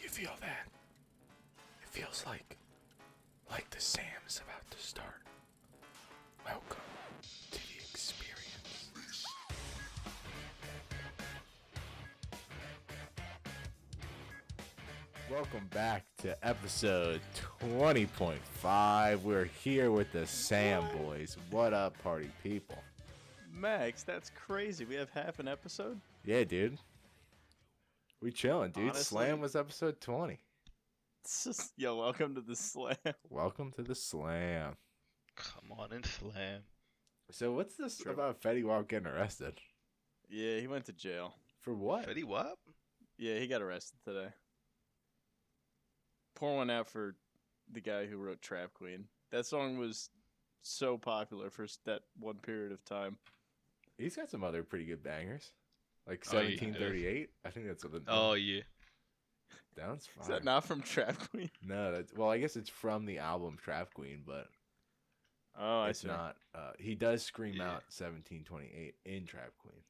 You feel that? It feels like the S.A.M is about to start. Welcome to the experience. Welcome back to episode 20.5. We're here with the S.A.M boys. What up, party people? Max, that's crazy. We have half an episode? Yeah, dude. We chilling, dude. Honestly, Slam was episode 20. Yo, welcome to the Slam. Welcome to the Slam. Come on and slam. So what's this True. about Fetty Wap getting arrested? Yeah, he went to jail. For what? Fetty Wap? Yeah, he got arrested today. Pour one out for the guy who wrote Trap Queen. That song was so popular for that one period of time. He's got some other pretty good bangers. Like Oh, yeah. 1738. I think that's what the Oh, yeah. That's fine. Is that not from Trap Queen? No, that's well, I guess it's from the album Trap Queen, but Oh, I it's see. not. He does scream Yeah. out 1728 in Trap Queen.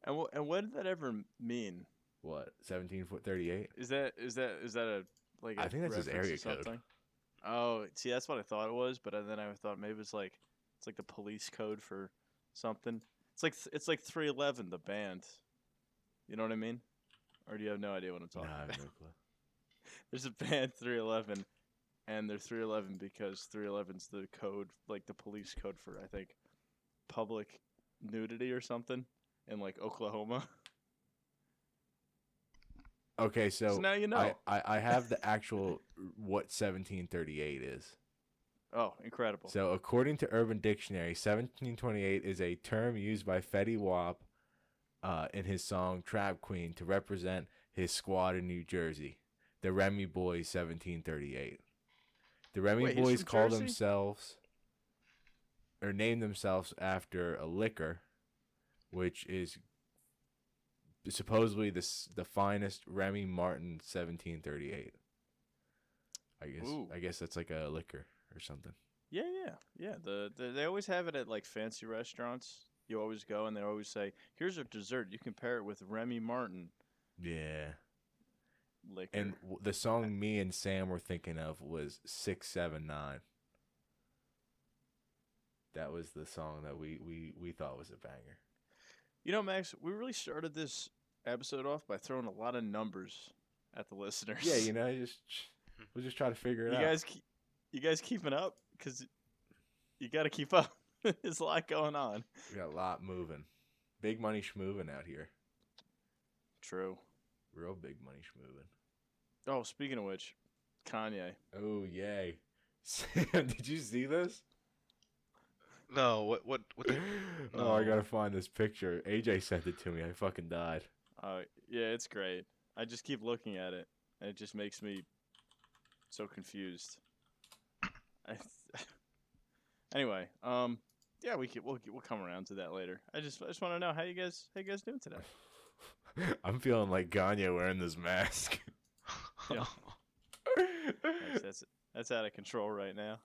And what did that ever mean? What? 1738? Is that a like? I think that's his reference area to code. something? Oh, see, that's what I thought it was, but then I thought maybe it's like the police code for something. It's like 311, the band. You know what I mean? Or do you have no idea what I'm No, talking I have about? no clue. There's a band 311, and they're 311 because 311's the code, like the police code for I think public nudity or something in like Oklahoma. Okay, So so now you know. I have the actual what 1738 is. Oh, incredible. So according to Urban Dictionary, 1728 is a term used by Fetty Wap in his song Trap Queen to represent his squad in New Jersey, the Remy Boys 1738. The Remy Wait, he's Boys from call Jersey? themselves or name themselves after a liquor, which is supposedly the finest Remy Martin 1738. I guess that's like a liquor or something. Yeah. They always have it at like fancy restaurants. You always go and they always say, "Here's a dessert. You can pair it with Remy Martin Yeah. liquor." And the song me and Sam were thinking of was 679. That was the song that we thought was a banger. You know, Max, we really started this episode off by throwing a lot of numbers at the listeners. Yeah, you know, we'll just try to figure it you out. you guys keeping up? Because you got to keep up. There's a lot going on. We got a lot moving. Big money schmoving out here. True. Real big money schmoving. Oh, speaking of which, Kanye. Oh, yay. Sam, did you see this? No, what the... Oh, I gotta find this picture. AJ sent it to me. I fucking died. Yeah, it's great. I just keep looking at it, and it just makes me so confused. Anyway, yeah, we'll come around to that later. I just want to know how you guys doing today. I'm feeling like Kanye wearing this mask. Yeah. That's out of control right now.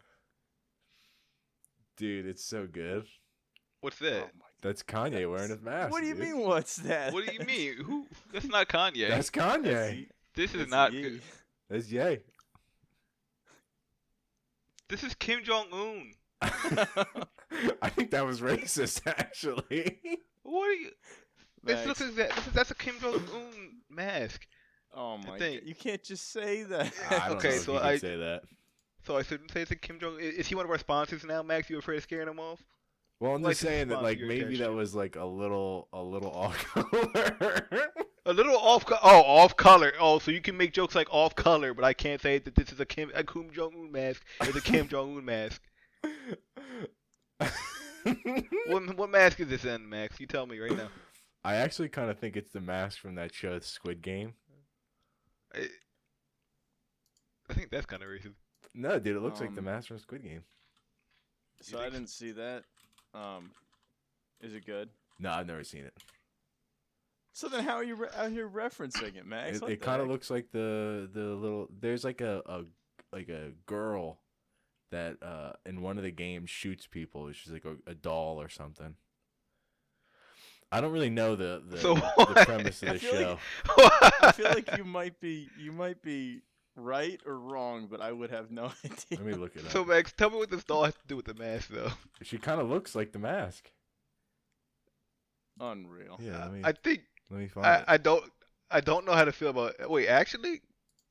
Dude, it's so good. What's that? Oh my That's Kanye wearing his mask. What do you dude. mean? What's that? What do you mean? Who? That's not Kanye. That's Kanye. This is That's not Ye. good. That's Ye. This is Kim Jong-un. I think that was racist, actually. What are you... This Max. looks exact. That's a Kim Jong-un mask. Oh my think- god! You can't just say that. I don't Okay, know if so you I- could say that. So I shouldn't say it's a Kim Jong... Is he one of our sponsors now, Max? You afraid of scaring him off? Well, I'm Like just to saying that, sponsor like, your maybe that gesture. was, like, a little off color. A little off color. Oh, so you can make jokes like off color, but I can't say that this is a Kim Jong-un mask. It's a Kim Jong-un mask. What mask is this in, Max? You tell me right now. I actually kind of think it's the mask from that show, Squid Game. I think that's kind of racist. No, dude, it looks like the Um, mask from Squid Game. So I didn't see that. Is it good? No, I've never seen it. So then, how are you out here referencing it, Max? What It the kind of heck? looks like the little. There's like a girl that in one of the games shoots people. She's like a doll or something. I don't really know the So the what? premise of I the feel like- show. I feel like you might be right or wrong, but I would have no idea. Let me look it So up. Max, tell me what this doll has to do with the mask, though. She kind of looks like the mask. Unreal. Yeah, I think let me find it. I don't know how to feel about. Wait, actually,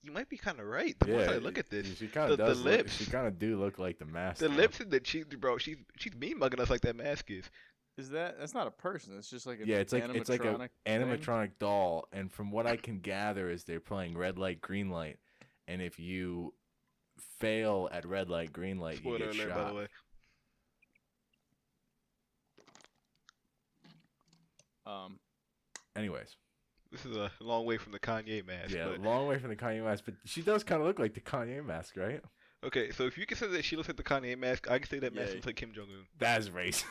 you might be kind of right. The more I look at this, she kind of the does. lips. She kind of do look like the mask. the though. lips and the cheeks, bro. She's mean mugging us like that mask is. That's not a person? It's just like an Yeah, it's like animatronic an thing? animatronic doll, and from what I can gather is they're playing red light, green light, and if you fail at red light, green light, you Spoiler get alert, shot. by the way. Anyways, This is a long way from the Kanye mask. yeah, But, long way from the Kanye mask, but she does kind of look like the Kanye mask, right? okay, so if you can say that she looks like the Kanye mask, I can say that mask Yeah. looks like Kim Jong Un. That's racist.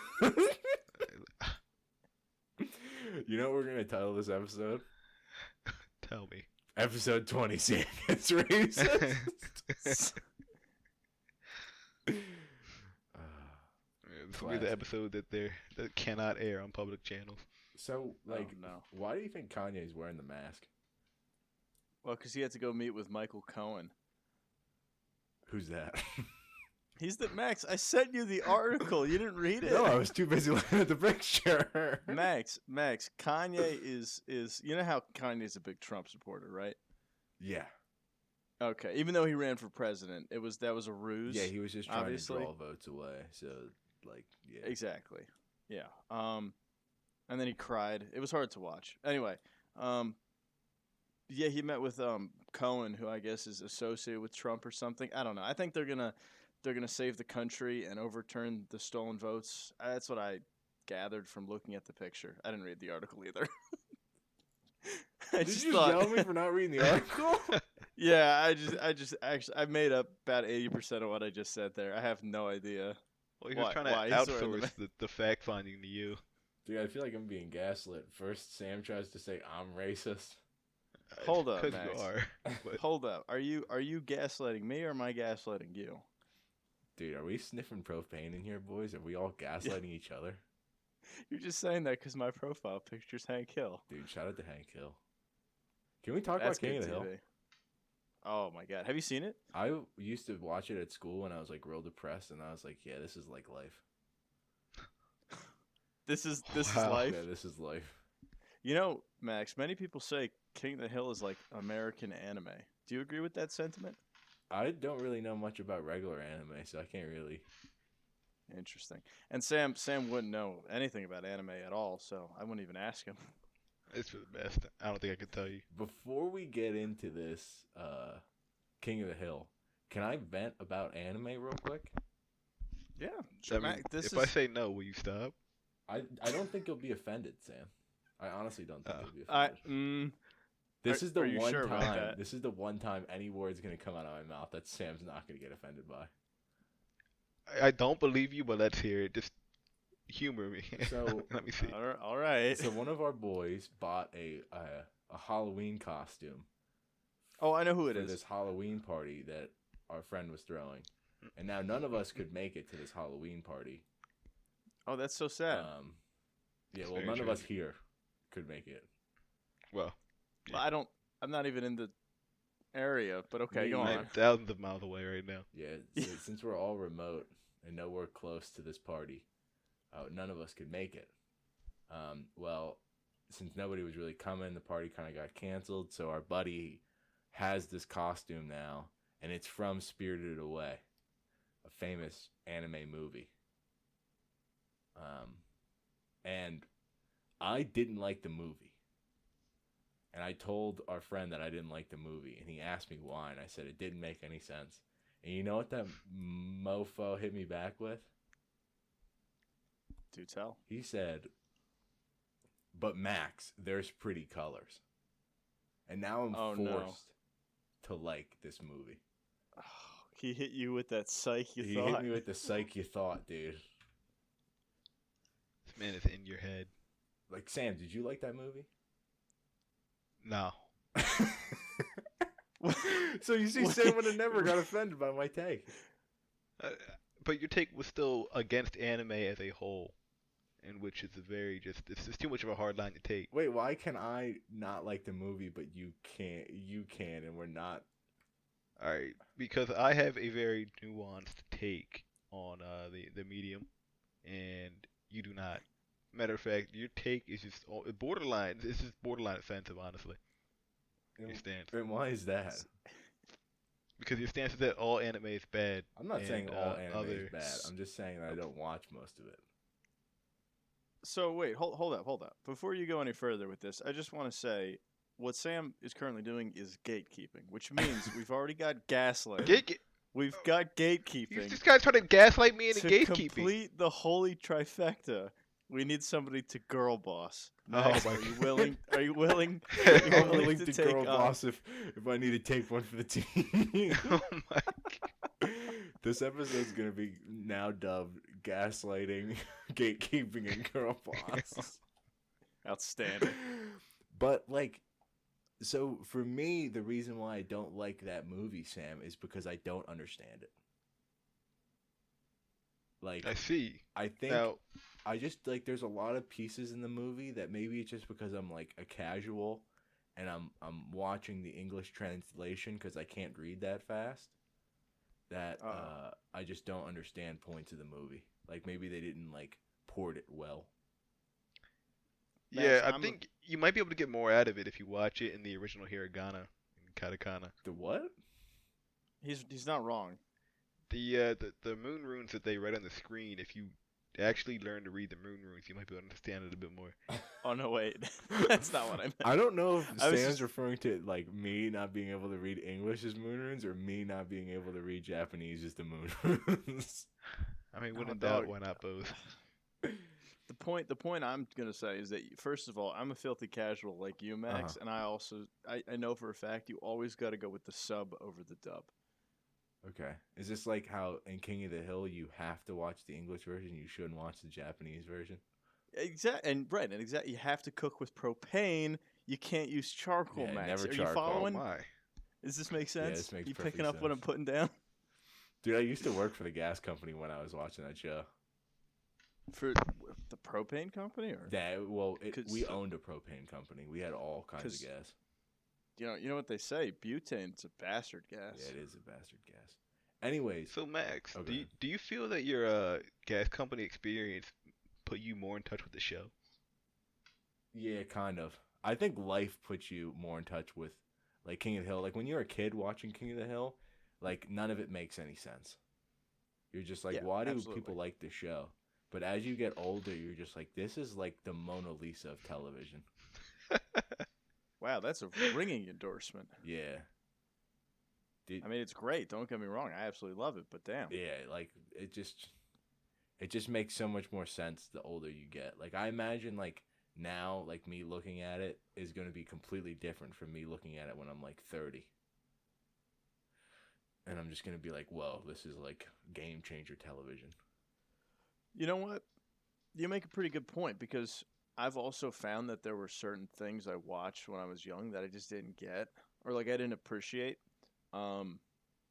You know what we're gonna title this episode? Tell me. Episode 20. Sam gets racist. This will be the episode that cannot air on public channels. So, like, Oh, no. why do you think Kanye's wearing the mask? Well, because he had to go meet with Michael Cohen. Who's that? He's the Max. I sent you the article. You didn't read it. No, I was too busy looking at the picture. Max. Kanye is you know how Kanye's a big Trump supporter, right? Yeah. Okay. Even though he ran for president, that was a ruse. Yeah, he was just trying obviously. to draw votes away. So, like, yeah. Exactly. Yeah. And then he cried. It was hard to watch. Anyway, yeah, he met with Cohen, who I guess is associated with Trump or something. I don't know. I think they're gonna save the country and overturn the stolen votes. That's what I gathered from looking at the picture. I didn't read the article either. Did you yell at me for not reading the article? Yeah, I made up about 80% of what I just said there. I have no idea. Well, he was trying to He's wearing outsource the fact finding to you. Dude, I feel like I'm being gaslit. First, Sam tries to say I'm racist. Hold up, 'Cause Max. you are. But Hold up. Are you gaslighting me or am I gaslighting you? Dude, are we sniffing propane in here, boys? Are we all gaslighting each other? You're just saying that because my profile picture's Hank Hill. Dude, shout out to Hank Hill. Can we talk That's about King of good the Hill? TV. Oh my God, have you seen it? I used to watch it at school when I was like real depressed, and I was like, yeah, this is like life. This is Wow. life. Yeah, this is life. You know, Max, many people say King of the Hill is like American anime. Do you agree with that sentiment? I don't really know much about regular anime, so I can't really. Interesting. And Sam wouldn't know anything about anime at all, so I wouldn't even ask him. it's for the best. I don't think I could tell you. Before we get into this, King of the Hill, can I vent about anime real quick? Yeah, I mean, if I say no, will you stop? I don't think you'll be offended, Sam. I honestly don't think you'll be I offended. This is the are you one sure about time. that? This is the one time any word's gonna come out of my mouth that Sam's not gonna get offended by. I don't believe you, but let's hear it. Just humor me. So- let me see. all right. So one of our boys bought a Halloween costume Oh, I know who it for is. this Halloween party that our friend was throwing, and now none of us could make it to this Halloween party. Oh, that's so sad. Yeah, It's well, very none of us tragic. here could make it. Well, Well, I'm not even in the area, but okay, Me go neither. on. I'm thousands of miles away right now. Yeah, so since we're all remote and nowhere close to this party, none of us could make it. Well, since nobody was really coming, the party kind of got canceled. So our buddy has this costume now, and it's from Spirited Away, a famous anime movie. And I didn't like the movie. And I told our friend that I didn't like the movie, and he asked me why, and I said it didn't make any sense. And you know what that mofo hit me back with? Do tell. He said, but Max, there's pretty colors. And now I'm Oh, forced no. to like this movie. Oh, he hit you with that psych you He thought. hit me with the psych you thought, dude. This man is in your head. Like, Sam, did you like that movie? No. So you see, Sam would have never got offended by my take. But your take was still against anime as a whole. in which it's a very it's just too much of a hard line to take. Wait, why can I not like the movie, but you can't? You can, and we're not. All right, because I have a very nuanced take on the medium, and you do not. Matter of fact, your take is just borderline. It's just borderline offensive, honestly. Your stance, And why is that? because your stance is that all anime is bad. I'm not saying and, all anime other... is bad. I'm just saying that I don't watch most of it. So wait, hold up. Before you go any further with this, I just want to say what Sam is currently doing is gatekeeping, which means we've already got gaslighting. We've got gatekeeping. This guy's trying to gaslight me into to gatekeeping. complete the holy trifecta, we need somebody to girl boss. Oh Max, my are you God. willing? Are you willing? I'm willing willing to to take girl on- boss if I need to take one for the team. Oh my God. This episode's gonna be now dubbed gaslighting, gatekeeping, and girl boss. Outstanding. But like, so for me, the reason why I don't like that movie, Sam, is because I don't understand it. Like, I see. I think Now, I just like there's a lot of pieces in the movie that maybe it's just because I'm like a casual and I'm watching the English translation because I can't read that fast that I just don't understand points of the movie. Like maybe they didn't like port it well. yeah, Max, I think you might be able to get more out of it if you watch it in the original hiragana and katakana. The what? He's not wrong. The moon runes that they write on the screen, if you actually learn to read the moon runes, you might be able to understand it a bit more. Oh no, wait, that's not what I meant. I don't know if I was Sam's just- referring to like me not being able to read English as moon runes or me not being able to read Japanese as the moon runes. I mean, when Oh, in doubt, dog. why not both? The point I'm gonna say is that first of all, I'm a filthy casual like you, Max, and I know for a fact you always got to go with the sub over the dub. Okay. Is this like how in King of the Hill you have to watch the English version, you shouldn't watch the Japanese version? Exactly. You have to cook with propane. You can't use charcoal, Yeah, Max. never Are you charcoal. Oh following? my. Does this make sense? this makes you perfect picking up what sense. I'm putting down? Dude, I used to work for the gas company when I was watching that show. For the propane company, or We owned a propane company. We had all kinds of 'cause- gas. you know what they say? Butane's a bastard gas. Yeah, it is a bastard gas. Anyways, So Max, Okay. do you feel that your gas company experience put you more in touch with the show? yeah, kind of. I think life puts you more in touch with like King of the Hill. Like when you're a kid watching King of the Hill, like none of it makes any sense. You're just like, Yeah, why do absolutely. people like this show? But as you get older, you're just like, this is like the Mona Lisa of television. Wow, that's a ringing endorsement. Yeah. I mean, it's great. Don't get me wrong. I absolutely love it. But damn. Yeah, like it just makes so much more sense the older you get. Like I imagine like now, like me looking at it is going to be completely different from me looking at it when I'm like 30. And I'm just going to be like, whoa, this is like game changer television. You know what? You make a pretty good point because I've also found that there were certain things I watched when I was young that I just didn't get or like I didn't appreciate. And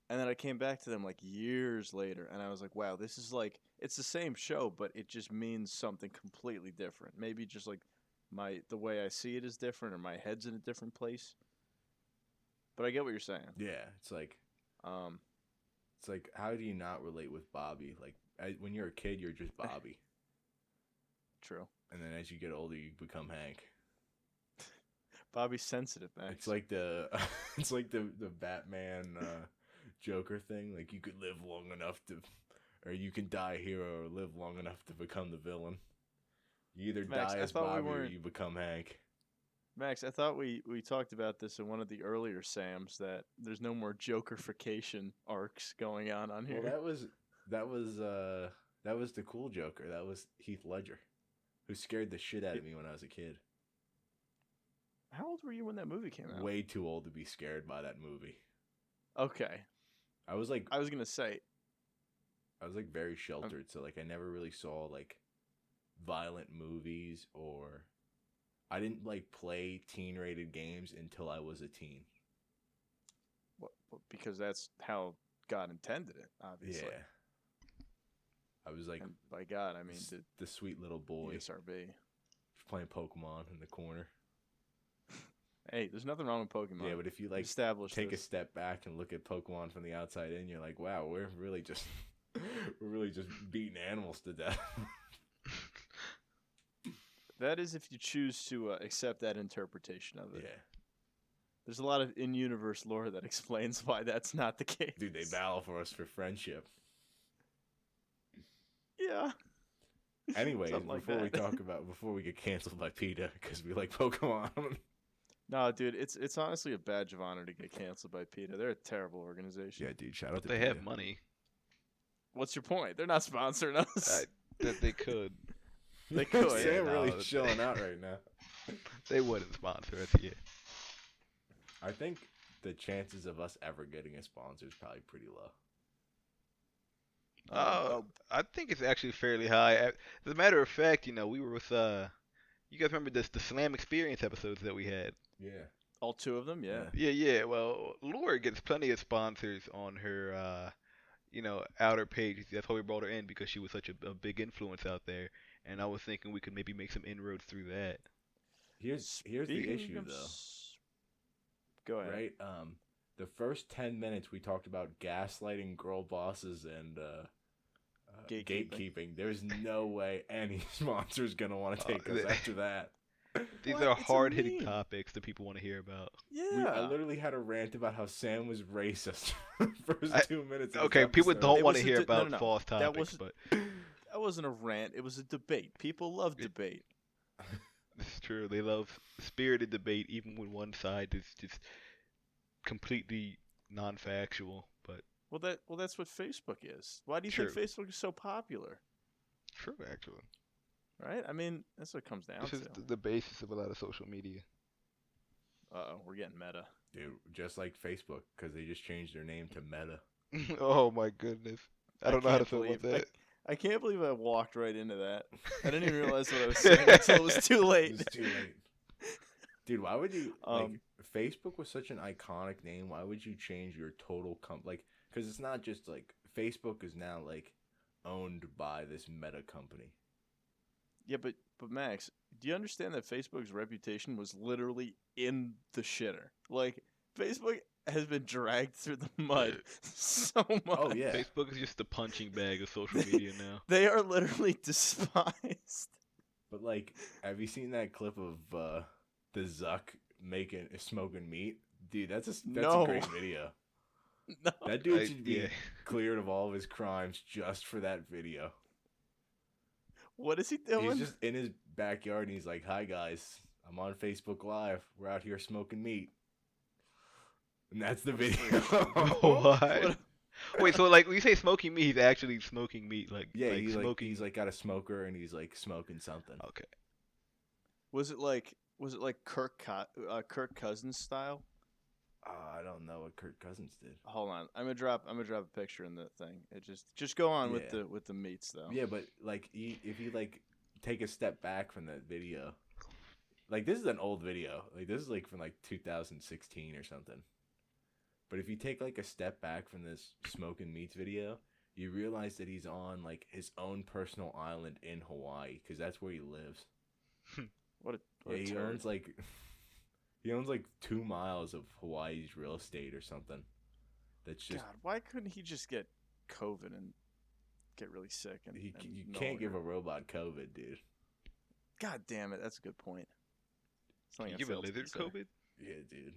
then I came back to them like years later and I was like, wow, this is like it's the same show, but it just means something completely different. Maybe just like the way I see it is different or my head's in a different place. But I get what you're saying. Yeah, it's like how do you not relate with Bobby? Like when you're a kid, you're just Bobby. True. And then as you get older, you become Hank. Bobby's sensitive, Max. It's like the Batman Joker thing. Like you could live long enough to, or you can die a hero or live long enough to become the villain. You either Max, die I as thought we Bobby or weren't- you become Hank. Max, I thought we talked about this in one of the earlier Sams that there's no more Jokerification arcs going on here. Well, that was the cool Joker. That was Heath Ledger, who scared the shit out of me when I was a kid. How old were you when that movie came out? Way too old to be scared by that movie. Okay. I was like gonna say. very sheltered, so like I never really saw like violent movies or I didn't like play teen rated games until I was a teen. Because that's how God intended it, obviously. Yeah. I was like, And by God, I mean the sweet little boy ESRB. playing Pokemon in the corner. Hey, there's nothing wrong with Pokemon. Yeah, but if you We like established take a this. step back and look at Pokemon from the outside in, you're like, wow, we're really just beating animals to death. That is if you choose to accept that interpretation of it. Yeah, There's a lot of in-universe lore that explains why that's not the case. dude, they battle for us for friendship. Yeah. Anyways, Something like before we get canceled by PETA because we like Pokemon. No, dude, it's honestly a badge of honor to get canceled by PETA. They're a terrible organization. Yeah, dude, shout out to They PETA. have money. What's your point? They're not sponsoring us. That they could. They could. Sam Yeah, really no, chilling out right now. They wouldn't sponsor us. Yeah. I think the chances of us ever getting a sponsor is probably pretty low. I think it's actually fairly high. As a matter of fact, we were with you guys remember the S.A.M experience episodes that we had? Yeah. All two of them, yeah. Yeah. Well, Laura gets plenty of sponsors on her outer page. That's why we brought her in, because she was such a big influence out there. And I was thinking we could maybe make some inroads through that. Here's the Speaking issue of though. Go ahead. Right? The first 10 minutes we talked about gaslighting girl bosses and gatekeeping. There's no way any sponsor's gonna want to take us after that. These What? are It's a hard-hitting meme. topics that people want to hear about. Yeah. I literally had a rant about how Sam was racist for the first 2 minutes. Of this Okay, people episode. don't It want was to a hear di- no, about no, no. false That topics, was- but That wasn't a rant. It was a debate. People love debate. it's true. They love spirited debate, even when one side is just completely non-factual. But Well, that's what Facebook is. Why do you True. think Facebook is so popular? true, actually. Right? I mean, that's what it comes down This to. is the basis of a lot of social media. Uh-oh, we're getting meta. Dude, just like Facebook, because they just changed their name to Meta. Oh my goodness. I don't know how to feel about that. I can't believe I walked right into that. I didn't even realize what I was saying until it was too It late. was too late. Dude, why would you Um, Facebook was such an iconic name? Why would you change your total because it's not just like Facebook is now like owned by this Meta company. Yeah, but Max, do you understand that Facebook's reputation was literally in the shitter? Like, Facebook has been dragged through the mud so much. Oh yeah. Facebook is just the punching bag of social media now. They are literally despised. But like, have you seen that clip of the Zuck smoking meat? Dude, that's a No. great video. No. That dude should be Yeah. cleared of all of his crimes just for that video. What is he doing? He's just in his backyard and he's like, "Hi guys, I'm on Facebook Live. We're out here smoking meat." And that's the video. What? Wait, so like when you say smoking meat, he's actually smoking meat, like Yeah, like smoking. he's like got a smoker and he's like smoking something. Okay. Was it like Kirk Cousins style? I don't know what Kirk Cousins did. Hold on, I'm gonna drop a picture in the thing. It just go on Yeah. with the meats though. Yeah, but like if you like take a step back from that video, like this is an old video. Like this is like from like 2016 or something. But if you take like a step back from this smoking meats video, you realize that he's on like his own personal island in Hawaii because that's where he lives. What Yeah, a he turd. owns like 2 miles of Hawaii's real estate or something. That's just God, why couldn't he just get COVID and get really sick? And you no can't give a longer- robot COVID, dude. God damn it, that's a good point. Can Something you I give a failed to lizard consider. COVID? Yeah, dude.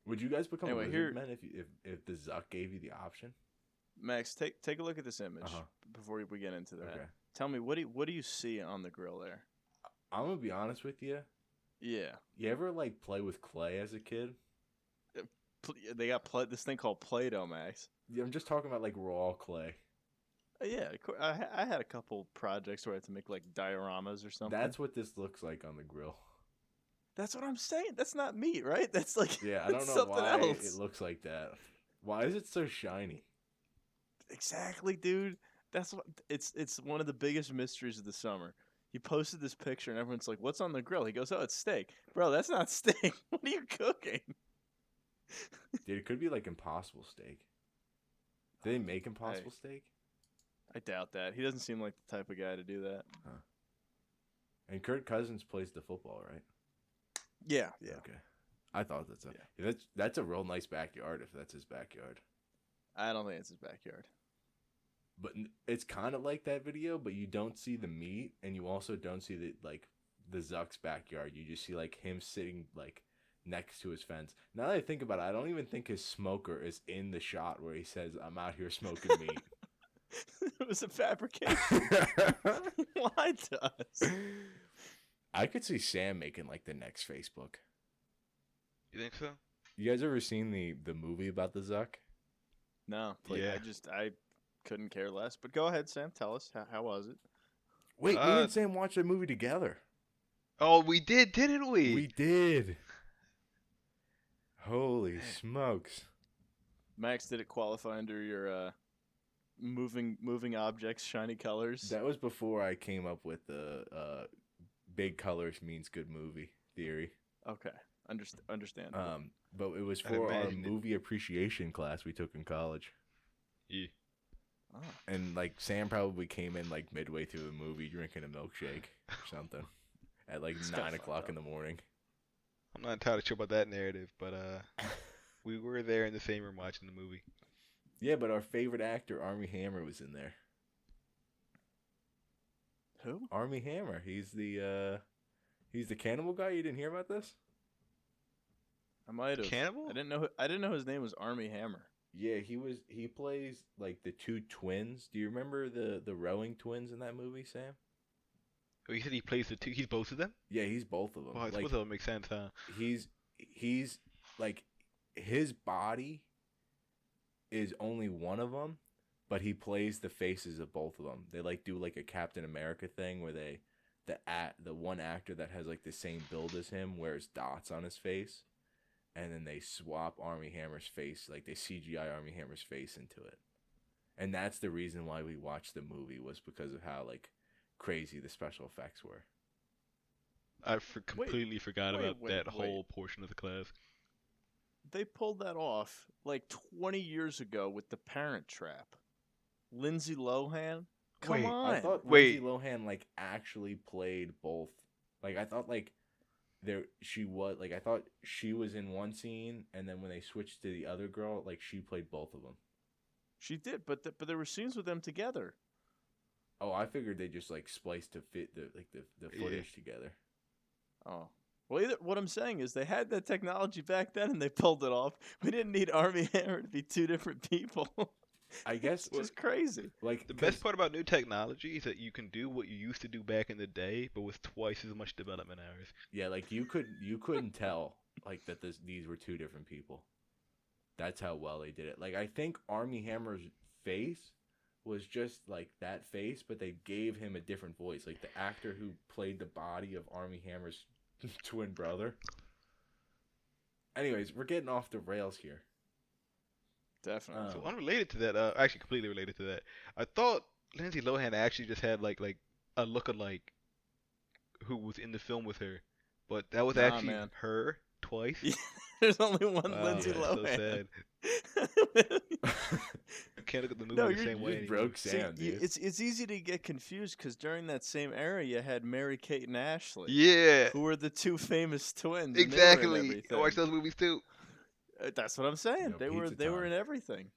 Would you guys become Anyway, lizard here- men if the Zuck gave you the option? Max, take a look at this image Uh-huh. before we get into that. Okay. Tell me what do you see on the grill there? I'm gonna be honest with you. Yeah, You ever like play with clay as a kid? they got this thing called Play-Doh, Max. Yeah, I'm just talking about like raw clay. Yeah, I had a couple projects where I had to make like dioramas or something. That's what this looks like on the grill. That's what I'm saying. That's not meat, right? That's like Yeah, I don't know something why else. it looks like that. Why is it so shiny? Exactly, dude. That's what it's one of the biggest mysteries of the summer. He posted this picture and everyone's like, "What's on the grill?" He goes, "Oh, it's steak." Bro, that's not steak. What are you cooking? Dude, it could be like Impossible Steak. Do they make Impossible Steak? I doubt that. He doesn't seem like the type of guy to do that. Huh. And Kirk Cousins plays the football, right? Yeah. Okay. I thought that's Yeah. that's a real nice backyard if that's his backyard. I don't think it's his backyard. But it's kind of like that video, but you don't see the meat, and you also don't see the Zuck's backyard. You just see like him sitting like next to his fence. Now that I think about it, I don't even think his smoker is in the shot where he says, "I'm out here smoking meat." It was a fabrication. Lied to us. I could see Sam making like the next Facebook. You think so? You guys ever seen the movie about the Zuck? No, Yeah. I couldn't care less. But go ahead, Sam. Tell us how was it? Wait, me and Sam watched that movie together. Oh, we did, didn't we? We did. Holy smokes! Max, did it qualify under your moving objects, shiny colors? That was before I came up with the big colors means good movie theory. Okay, understand. But it was I for our imagined it. movie appreciation class we took in college. Yeah. Oh. And like Sam probably came in like midway through the movie drinking a milkshake or something at like It's kinda 9 o'clock fucked in the morning. I'm not entirely sure about that narrative, but we were there in the same room watching the movie. Yeah, but our favorite actor, Armie Hammer, was in there. Who? Armie Hammer. He's the cannibal guy. You didn't hear about this? I might have. Cannibal? I didn't know his name was Armie Hammer. Yeah, he plays like the two twins. Do you remember the rowing twins in that movie, Sam? Oh, you said he plays the two. He's both of them. Yeah, he's both of them. Oh, I like, suppose that would make sense, huh? he's like his body is only one of them, but he plays the faces of both of them. They like do like a Captain America thing where the one actor that has like the same build as him wears dots on his face, and then they swap Armie Hammer's face, like they CGI Armie Hammer's face into it. And that's the reason why we watched the movie, was because of how like crazy the special effects were. I completely forgot about that wait. whole portion of the class. They pulled that off like 20 years ago with The Parent Trap. Lindsay Lohan? Come Wait, on. I thought Wait. Lindsay Lohan like actually played both. Like I thought like I thought she was in one scene, and then when they switched to the other girl, like she played both of them. She did, but there were scenes with them together. Oh, I figured they just like spliced to fit the footage together. Oh. Well, what I'm saying is they had that technology back then and they pulled it off. We didn't need Armie Hammer to be two different people. I guess It's just crazy. like The best part about new technology is that you can do what you used to do back in the day, but with twice as much development hours. Yeah, like you couldn't tell like that these were two different people. That's how well they did it. Like I think Armie Hammer's face was just like that face, but they gave him a different voice. Like the actor who played the body of Armie Hammer's twin brother. Anyways, we're getting off the rails here. Definitely. So unrelated to that, actually completely related to that, I thought Lindsay Lohan actually just had like a lookalike who was in the film with her, but that was Nah, actually man. her twice. There's only one Wow, Lindsay that's Lohan. so sad. You can't look at the movie No, the you're- same way You anymore. broke See, Sam, dude. it's easy to get confused because during that same era, you had Mary-Kate and Ashley, Yeah, who were the two famous twins. and they were in exactly. I everything. watched those movies too. That's what I'm saying. You know, they were pizza they were time. in everything.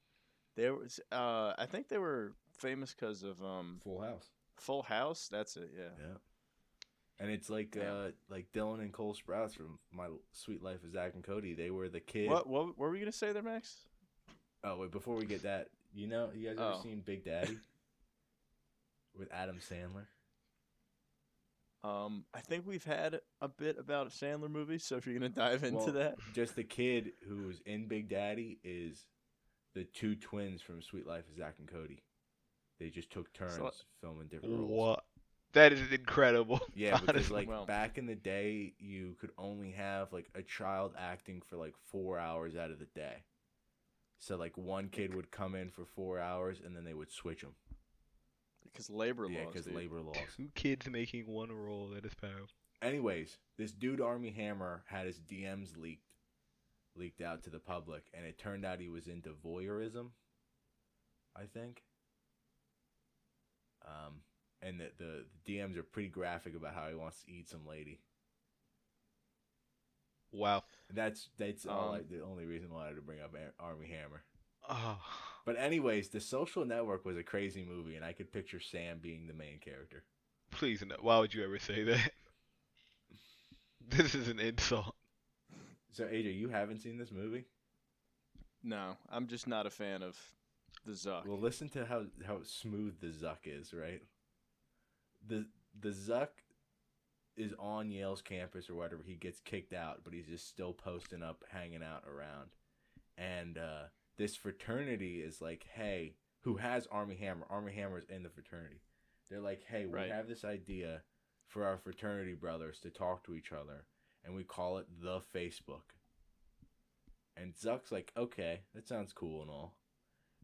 There was I think they were famous because of Full House. Full House. That's it. Yeah. Yeah. And it's like Dylan and Cole Sprouse from My Sweet Life of Zach and Cody. They were the kid. What were we gonna say there, Max? Oh wait, before we get that, you guys ever Oh. seen Big Daddy with Adam Sandler? I think we've had a bit about Sandler movies, so if you're gonna dive into Well, that, Just the kid who was in Big Daddy is the two twins from Sweet Life of Zach and Cody. They just took turns filming different roles. What? That is incredible. Yeah, because honestly. like Well- back in the day, you could only have like a child acting for like 4 hours out of the day. So like one kid would come in for 4 hours, and then they would switch them. because labor Yeah, laws. because dude. labor laws. 2 kids making one role. That is powerful. Anyways, this dude Armie Hammer had his DMs leaked out to the public, and it turned out he was into voyeurism, I think. And the DMs are pretty graphic about how he wants to eat some lady. Wow. That's all the only reason why I had to bring up Army Hammer. Oh. But anyways, The Social Network was a crazy movie, and I could picture Sam being the main character. Please no. Why would you ever say that? This is an insult. So AJ, you haven't seen this movie? No, I'm just not a fan of the Zuck. Well, listen to how smooth the Zuck is, right? The Zuck is on Yale's campus or whatever. He gets kicked out, but he's just still posting up, hanging out around. And this fraternity is like, hey, who has Army Hammer? Army Hammer's in the fraternity. They're like, hey, we have this idea for our fraternity brothers to talk to each other, and we call it the Facebook. And Zuck's like, okay, that sounds cool and all.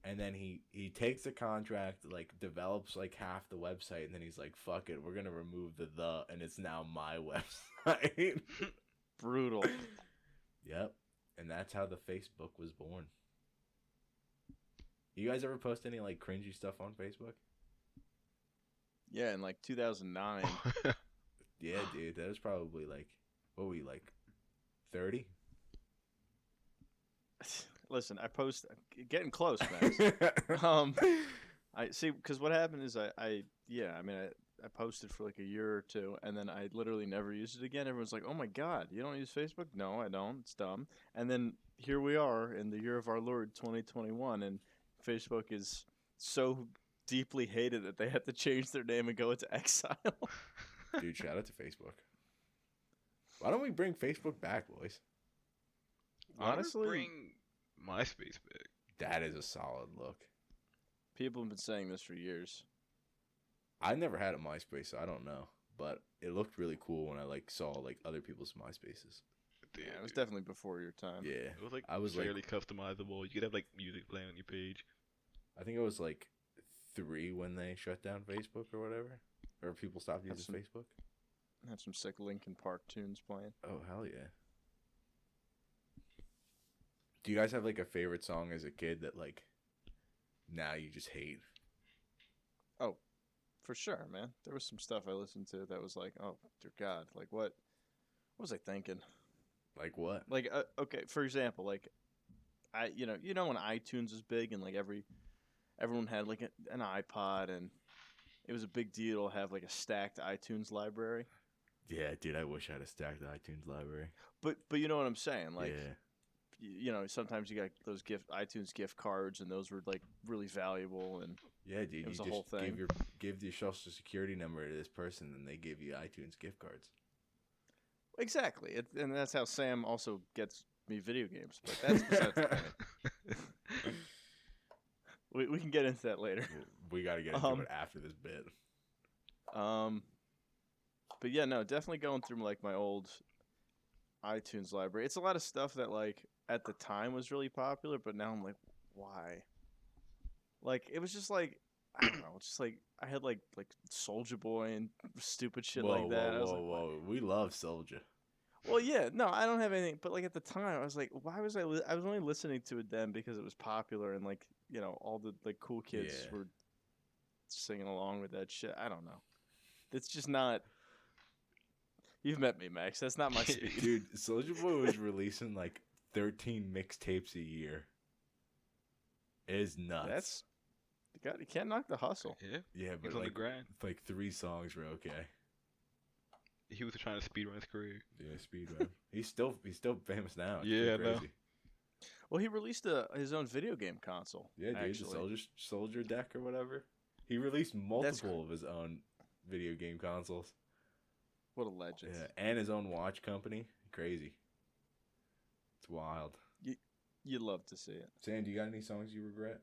And then he takes the contract, like, develops, like, half the website, and then he's like, fuck it, we're going to remove the, and it's now my website. Brutal. Yep. And that's how the Facebook was born. You guys ever post any, like, cringy stuff on Facebook? Yeah, in, like, 2009. Yeah, dude, that was probably, like, what were you, like, 30? Listen, I post getting close, Max. I see, because what happened is I posted for like a year or two, and then I literally never used it again. Everyone's like, "Oh my God, you don't use Facebook?" No, I don't. It's dumb. And then here we are in the year of our Lord 2021, and Facebook is so deeply hated that they had to change their name and go into exile. Dude, shout out to Facebook. Why don't we bring Facebook back, boys? Honestly, bring MySpace back. That is a solid look. People have been saying this for years. I never had a MySpace, so I don't know. But it looked really cool when I like saw like other people's MySpaces. Yeah, it was definitely before your time. Yeah, It was like I was fairly customizable. You could have like music playing on your page. I think it was like 3 when they shut down Facebook or whatever, or people stopped using Facebook. Had some sick Linkin Park tunes playing. Oh hell yeah! Do you guys have like a favorite song as a kid that like now you just hate? Oh, for sure, man. There was some stuff I listened to that was like, oh dear God, like what was I thinking? Like what? Like okay, for example, like you know when iTunes was big and like everyone had like an iPod and it was a big deal to have like a stacked iTunes library. Yeah, dude, I wish I had a stacked iTunes library. But you know what I'm saying, like. Yeah. You know, sometimes you got those iTunes gift cards, and those were like really valuable. And yeah, dude, it was you a whole just thing. give your social security number to this person, and they give you iTunes gift cards. Exactly, and that's how Sam also gets me video games. But that's besides the point. We can get into that later. We got to get into it after this bit. But yeah, no, definitely going through like my old iTunes library. It's a lot of stuff that like at the time was really popular, but now I'm like, why? Like it was just like I don't know, it's just like I had like Soulja Boy and stupid shit like that. Whoa! We love Soulja. Well, yeah, no, I don't have anything. But like at the time, I was like, why was I? I was only listening to it then because it was popular and like all the like cool kids were singing along with that shit. I don't know. It's just not. You've met me, Max. That's not my speed. Dude, Soulja Boy was releasing like 13 mixtapes a year. It is nuts. You can't knock the hustle. Yeah, but on the grind. Like 3 songs were okay. He was trying to speedrun his career. Yeah, speedrun. he's still famous now. It's yeah, crazy. no. Well, he released his own video game console. Yeah, dude, actually. the Soldier deck or whatever. He released multiple of his own video game consoles. What a legend. Yeah, and his own watch company. Crazy. It's wild. You'd love to see it. Sam, do you got any songs you regret?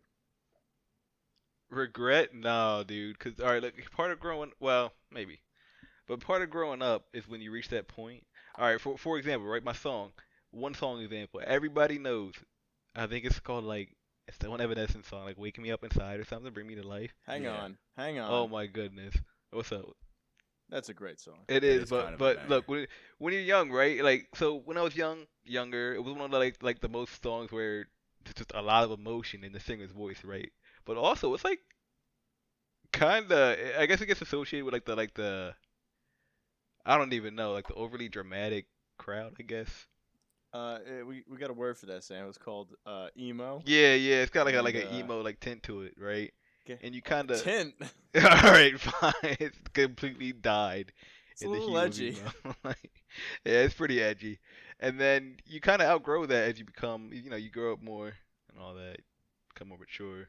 Regret? No, dude. Cause all right, look, part of growing, well, maybe, but part of growing up is when you reach that point. All right, for example, right, my song, one song example, everybody knows. I think it's called like it's the one Evanescence song, like "Waking Me Up Inside" or something, "Bring Me to Life." Hang on. Oh my goodness, what's up? That's a great song. It is, but look, when you're young, right? Like, so when I was younger, it was one of the like the most songs where just a lot of emotion in the singer's voice, right? But also, it's like Kinda. I guess it gets associated with like the I don't even know, like the overly dramatic crowd, I guess. We got a word for that, Sam. It's called emo. Yeah, it's got like a And like an emo like tint to it, right? And you oh, kind of tint. all right, fine. It's completely died It's a in the little hue of edgy. emo. Like, yeah, it's pretty edgy. And then you kind of outgrow that as you become, you grow up more and all that, become more mature.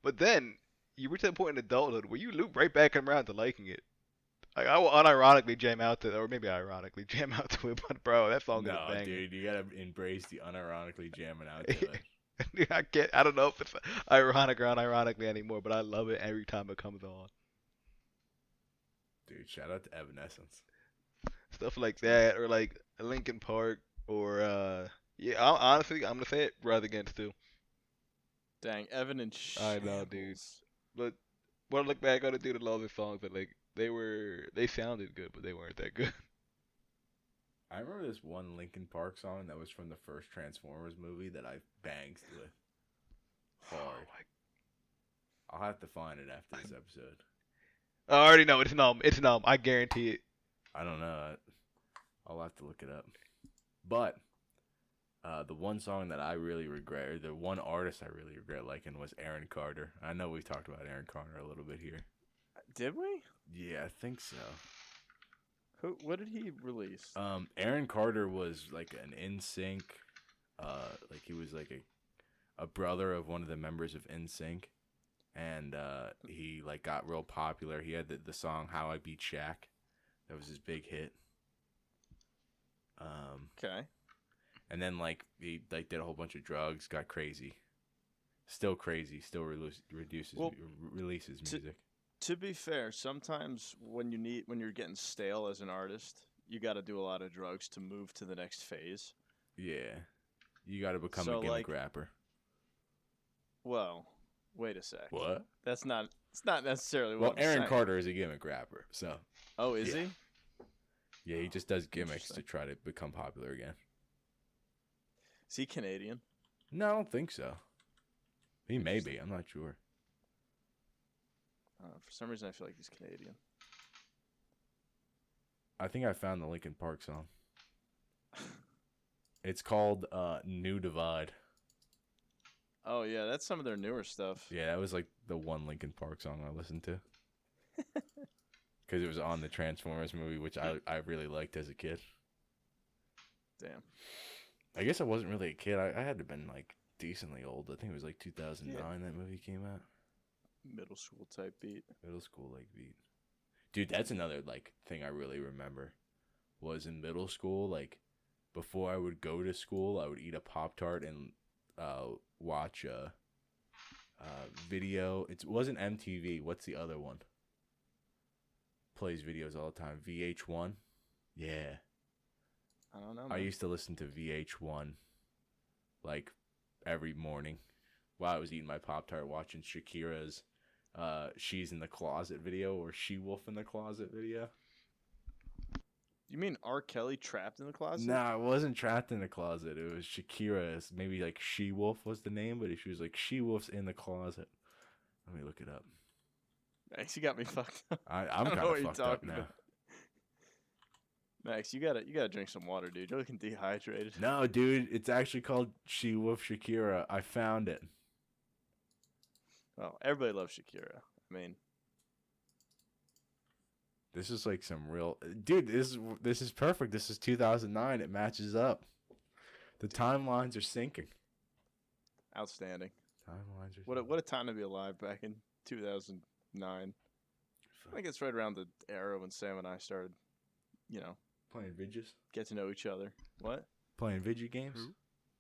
But then you reach that point in adulthood where you loop right back around to liking it. Like I will unironically jam out to, or maybe ironically jam out to it, but bro, that song is a No, banger. dude, you gotta embrace the unironically jamming out to it. I don't know if it's ironic or unironically anymore, but I love it every time it comes on. Dude, shout out to Evanescence. Stuff like that, or like Linkin Park, or yeah. Honestly, I'm gonna say it. Rather Against too. Dang, Evan and I know, dude. Shambles. But when I look back on it, dude, I love the songs, but like they sounded good, but they weren't that good. I remember this one Linkin Park song that was from the first Transformers movie that I banged with hard. I'll have to find it after this episode. I already know it's numb. It's numb. I guarantee it. I don't know. I'll have to look it up. But the one song that I really regret, or the one artist I really regret liking, was Aaron Carter. I know we've talked about Aaron Carter a little bit here. Did we? Yeah, I think so. What did he release? Aaron Carter was like an NSYNC, like he was like a brother of one of the members of NSYNC, and he like got real popular. He had the song "How I Beat Shaq," that was his big hit. Okay. And then like he like did a whole bunch of drugs, got crazy, still crazy, still releases music. To be fair, sometimes when you're getting stale as an artist, you got to do a lot of drugs to move to the next phase. Yeah, you got to become a So, gimmick like, rapper. Well, wait a sec. What? That's not. It's not necessarily Well, what I'm Aaron saying. Carter is a gimmick rapper, so. Oh, is Yeah. he? Yeah, he just does gimmicks to Interesting. try to become popular again. Is he Canadian? No, I don't think so. He may be. I'm not sure. For some reason, I feel like he's Canadian. I think I found the Linkin Park song. It's called New Divide. Oh yeah, that's some of their newer stuff. Yeah, that was like the one Linkin Park song I listened to. Because it was on the Transformers movie, which I really liked as a kid. Damn. I guess I wasn't really a kid. I had to have been like decently old. I think it was like 2009 that movie came out. Middle school type beat. Middle school like beat. Dude, that's another like thing I really remember. Was in middle school, like before I would go to school, I would eat a Pop-Tart and watch a video. It wasn't MTV. What's the other one? Plays videos all the time. VH1. Yeah. I don't know. I Man. used to listen to VH1 like every morning while I was eating my Pop-Tart, watching Shakira's She's in the Closet video or She Wolf in the Closet video. You mean R. Kelly trapped in the closet? No, I wasn't trapped in the closet. It was Shakira's. Maybe like She Wolf was the name, but she was like She Wolf's in the closet. Let me look it up. Max, you got me fucked up. I'm I don't kind know of what you're fucked up talking now. about. Max, you gotta drink some water, dude. You're looking dehydrated. No, dude, it's actually called She Wolf Shakira. I found it. Well, everybody loves Shakira. I mean, This is like some real dude. This is perfect. This is 2009. It matches up. The timelines are syncing. outstanding. Timelines are. What a time to be alive back in 2009. I think it's right around the era when Sam and I started, Playing vidges. get to know each other. What? Playing video games.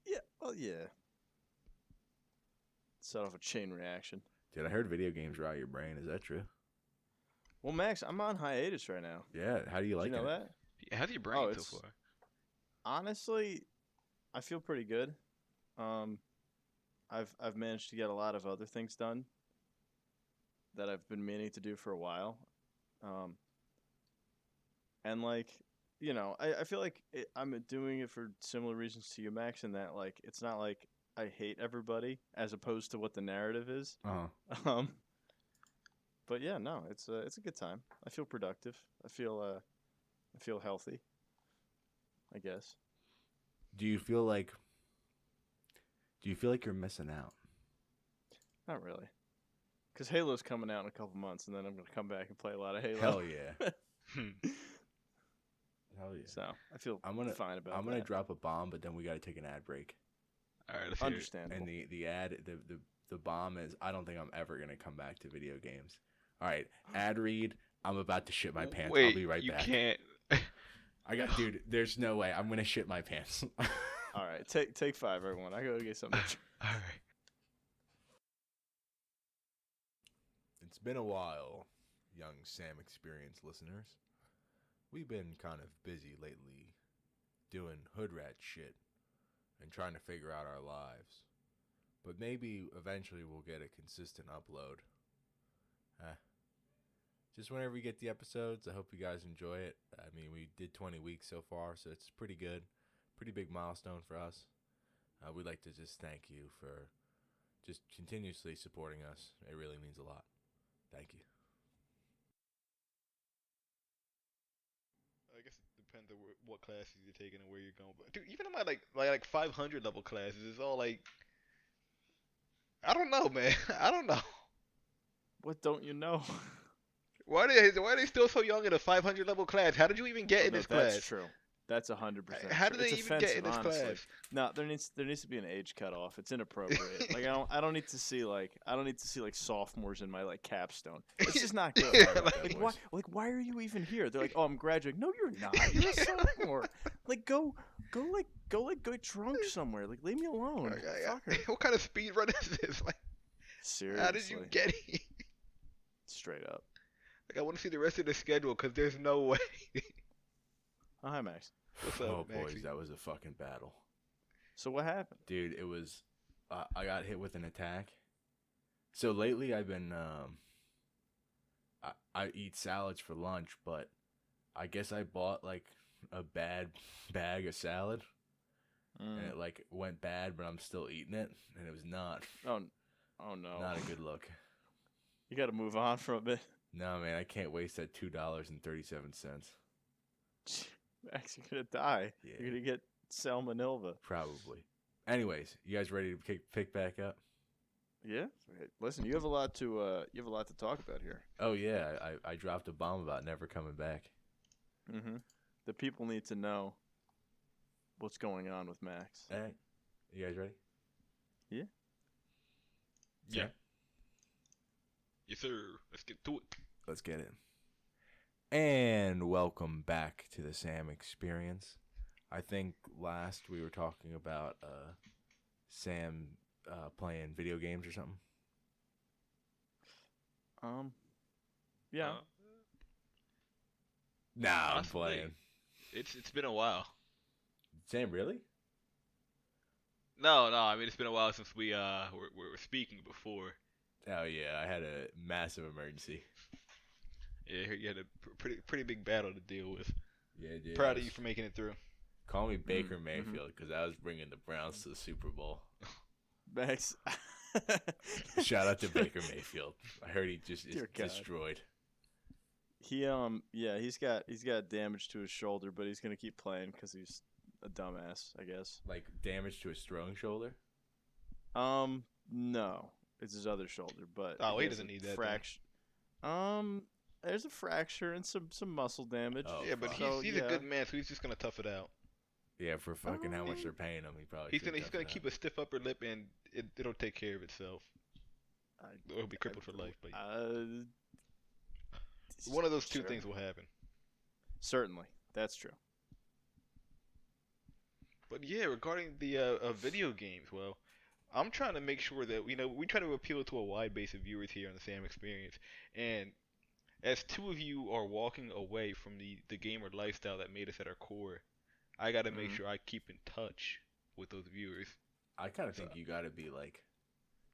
Yeah. Well, yeah. Set off a chain reaction. Dude, I heard video games rot your brain. Is that true? Well, Max, I'm on hiatus right now. Yeah. How do you Did like you know it? that? How's your brain Oh, so it's- far? Honestly, I feel pretty good. I've managed to get a lot of other things done that I've been meaning to do for a while. And like, I feel like I'm doing it for similar reasons to you, Max, in that like it's not like I hate everybody as opposed to what the narrative is. Uh-huh. Um, But yeah, no, it's a good time. I feel productive. I feel healthy. I guess. Do you feel like you're missing out? Not really. Because Halo's coming out in a couple months, and then I'm gonna come back and play a lot of Halo. Hell yeah. Hell yeah. So I feel fine about I'm gonna that. drop a bomb, but then we gotta take an ad break. All right, let's hear it. Understandable. And the bomb is, I don't think I'm ever gonna come back to video games. All right, ad read. I'm about to shit my pants. Wait, I'll be right back. You can't. Dude. There's no way. I'm gonna shit my pants. All right, take 5, everyone. I gotta get something. All right. It's been a while, young Sam Experience listeners. We've been kind of busy lately doing hood rat shit and trying to figure out our lives. But maybe eventually we'll get a consistent upload. Just whenever we get the episodes, I hope you guys enjoy it. I mean, we did 20 weeks so far, so it's pretty good. Pretty big milestone for us. We'd like to just thank you for just continuously supporting us. It really means a lot. Thank you. I guess it depends on what classes you're taking and where you're going. But dude, even in my like 500 level classes, it's all like, I don't know, man. I don't know. What don't you know? Why are they still so young in a 500 level class? How did you even get in this class? That's true. That's 100%. How do they it's even get in this honestly. class? No, there needs to be an age cutoff. It's inappropriate. Like I don't need to see like sophomores in my like capstone. It's just not good. Yeah, why are you even here? They're like, oh, I'm graduating. No, you're not. You're a sophomore. Like go get drunk somewhere. Like leave me alone. Fucker. What kind of speed run is this? Like, seriously. how did you get here? Straight up. Like, I want to see the rest of the schedule because there's no way. Oh, hi, Max. What's up, Oh, Maxie? boys, that was a fucking battle. So what happened? Dude, it was, I got hit with an attack. So lately I've been, I eat salads for lunch, but I guess I bought like a bad bag of salad. And it like went bad, but I'm still eating it. And it was not. Oh no. Not a good look. You got to move on from it. No, man, I can't waste that $2.37. Max, you're gonna die. Yeah. You're gonna get salmonella. Probably. Anyways, you guys ready to pick back up? Yeah. Listen, you have a lot to talk about here. Oh yeah, I dropped a bomb about never coming back. Mm-hmm. The people need to know what's going on with Max. All right, you guys ready? Yeah. Yeah. Yes, sir. Let's get to it. Let's get it. And welcome back to the S.A.M Experience. I think last we were talking about Sam playing video games or something. Yeah. Nah, I'm Honestly, playing. It's been a while. Sam, really? No. I mean, it's been a while since we were speaking before. Oh yeah, I had a massive emergency. Yeah, you had a pretty big battle to deal with. Yeah, dude. Proud of you for making it through. Call me Baker Mayfield because I was bringing the Browns to the Super Bowl. Max. Shout out to Baker Mayfield. I heard he just is Dear God. destroyed. He's got damage to his shoulder, but he's gonna keep playing because he's a dumbass, I guess. Like damage to his throwing shoulder. No, it's his other shoulder, but He doesn't need that. fracture. There's a fracture and some muscle damage. Oh, Yeah, but fuck. he's a good man, so he's just gonna tough it out. Yeah, for fucking how much they're paying him, he probably. He's should gonna tough it keep out. a stiff upper lip, and it'll take care of itself. Or he'll be crippled for life. But one of those two sure. things will happen. Certainly, that's true. But yeah, regarding the video games, well, I'm trying to make sure that we try to appeal to a wide base of viewers here on the S.A.M Experience, and as two of you are walking away from the gamer lifestyle that made us at our core, I got to make sure I keep in touch with those viewers. I kind of think you got to be like,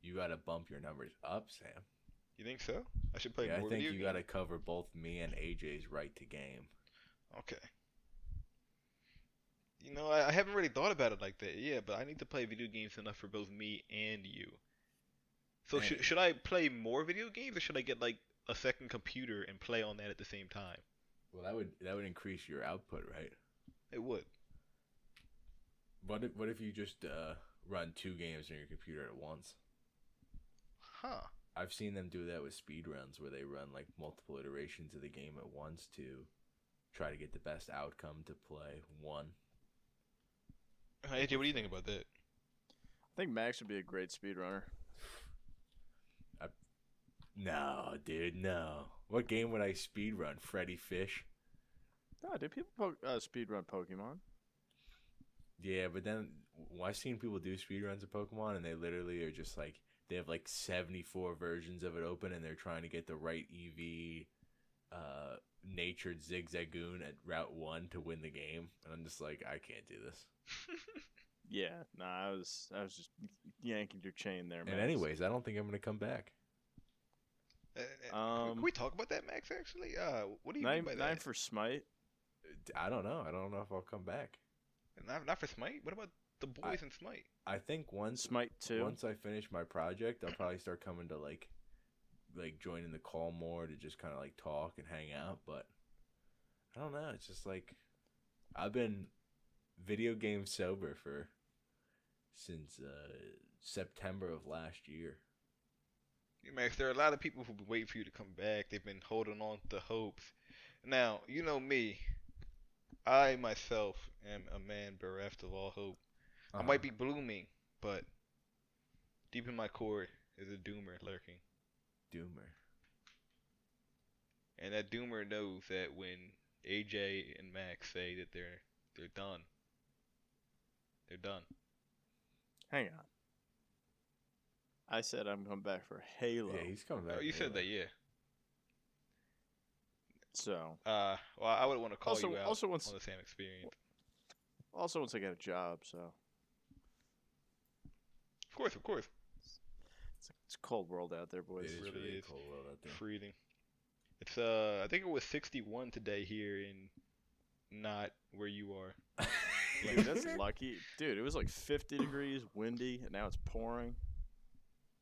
you got to bump your numbers up, Sam. You think so? I should play Yeah, more I think video you games? got to cover both me and AJ's right to game. Okay. I haven't really thought about it like that. Yeah, but I need to play video games enough for both me and you. So Hey. should I play more video games, or should I get like a second computer and play on that at the same time. Well, that would increase your output, right? It would. What if you just run 2 games on your computer at once? Huh. I've seen them do that with speedruns where they run like multiple iterations of the game at once to try to get the best outcome to play one. AJ, what do you think about that? I think Max would be a great speedrunner. No, dude, no. What game would I speedrun? Freddy Fish? No, dude, people speedrun Pokemon. Yeah, but then I've seen people do speedruns of Pokemon and they literally are just like, they have like 74 versions of it open and they're trying to get the right EV natured Zigzagoon at Route 1 to win the game. And I'm just like, I can't do this. Yeah, I was just yanking your chain there, Max. And anyways, I don't think I'm going to come back. Can we talk about that, Max, actually? What do you mean by that? 9 for Smite. I don't know. I don't know if I'll come back. Not for Smite? What about the boys in Smite? I think once Smite 2. Once I finish my project, I'll probably start coming to like joining the call more to just kind of like talk and hang out. But I don't know. It's just like I've been video game sober since September of last year. Yeah, Max, there are a lot of people who've been waiting for you to come back. They've been holding on to hopes. Now, you know me. I myself am a man bereft of all hope. I might be blooming, but deep in my core is a doomer lurking. Doomer. And that doomer knows that when AJ and Max say that they're done, they're done. Hang on. I said I'm coming back for Halo. Yeah, he's coming back. Oh, you said that, yeah. So. Well, I would want to call you out also on once, the same experience. Also, once I get a job, so. Of course. It's a cold world out there, boys. It really really is. cold world out there. Freezing. It's I think it was 61 today here in not where you are. Dude, that's lucky. Dude, it was like 50 degrees, windy, and now it's pouring.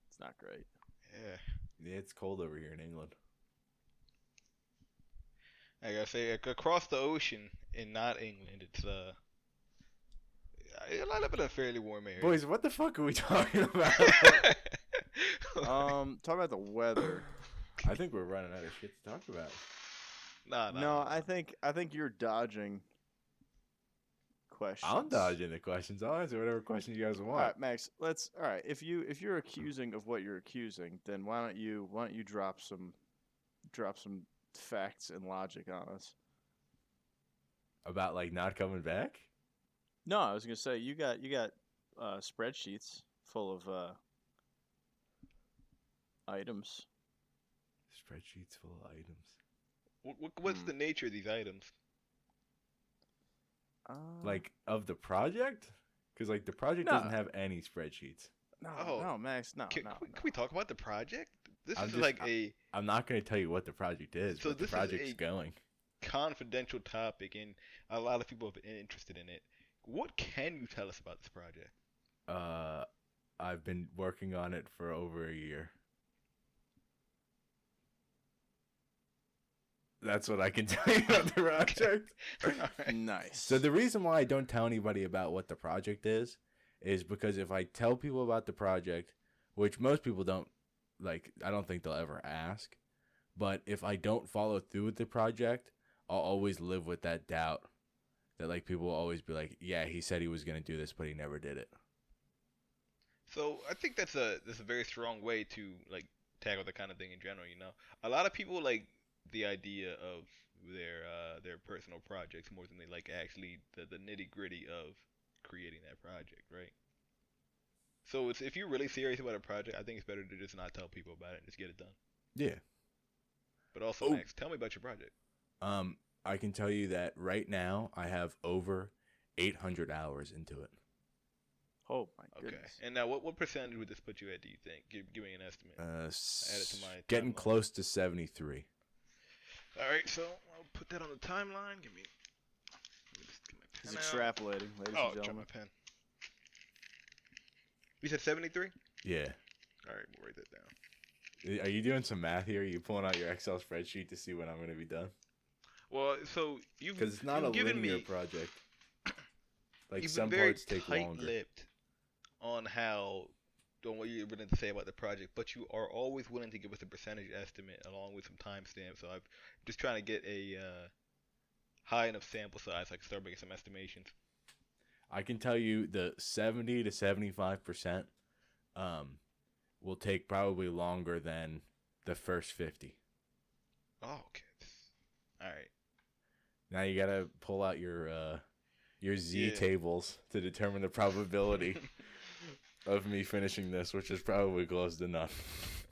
It's not great. Yeah. Yeah, it's cold over here in England. I gotta say, across the ocean in not England, it's I live in a fairly warm area. Boys, what the fuck are we talking about? Talk about the weather. I think we're running out of shit to talk about. Nah. No, I think you're dodging questions. I'm dodging the questions. I'll answer whatever question you guys want. All right, Max. All right. If you're accusing of what you're accusing, then why don't you drop some facts and logic on us? About like not coming back? No, I was gonna say you got spreadsheets full of items. Spreadsheets full of items. What's the nature of these items? Like of the project? Because like the project doesn't have any spreadsheets. No, Max. No. Can we talk about the project? This I'm is just- like I'm not going to tell you what the project is, So but the this is project's a- going. confidential topic, and a lot of people have been interested in it. What can you tell us about this project? I've been working on it for over a year. That's what I can tell you about the project. Alright. Nice. So the reason why I don't tell anybody about what the project is because if I tell people about the project, which most people don't, like, I don't think they'll ever ask, but if I don't follow through with the project, I'll always live with that doubt that, like, people will always be like, yeah, he said he was going to do this, but he never did it. So I think that's a very strong way to like tackle the kind of thing in general. You know, a lot of people like the idea of their personal projects more than they like actually the nitty gritty of creating that project, right? So if you're really serious about a project, I think it's better to just not tell people about it and just get it done. Yeah. But also, Max, tell me about your project. I can tell you that right now I have over 800 hours into it. Oh my Okay. goodness. And now, what percentage would this put you at? Do you think? Give me an estimate. Add it to my Getting timeline. close to 73. All right, so I'll put that on the timeline. Let me just get my He's pen out. extrapolating, ladies Oh, and drop gentlemen. my pen. You said 73? Yeah. All right, we'll write that down. Are you doing some math here? Are you pulling out your Excel spreadsheet to see when I'm going to be done? Well, so Because it's not a you've given linear me project. Like you've some been very parts take longer. tight-lipped on what you're willing to say about the project, but you are always willing to give us a percentage estimate along with some timestamps. So I'm just trying to get a high enough sample size so I can start making some estimations. I can tell you the 70 to 75% will take probably longer than the first 50. Oh, okay. All right. Now you got to pull out your Z Yeah. tables to determine the probability of me finishing this, which is probably close to none.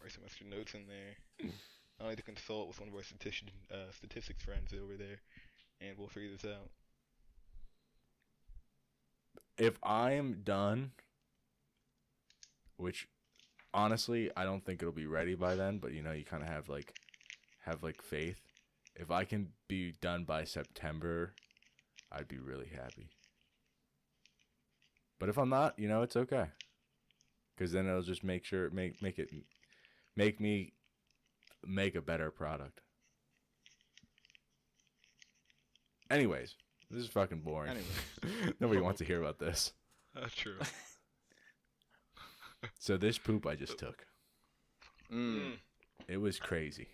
Write some extra notes in there. I need to consult with one of our statistics friends over there, and we'll figure this out. If I am done, which honestly I don't think it'll be ready by then, but you kind of have faith. If I can be done by September, I'd be really happy. But if I'm not, it's okay. Because then it'll just make me make a better product. Anyways, this is fucking boring. Nobody wants to hear about this. That's true. So this poop I just took. It was crazy.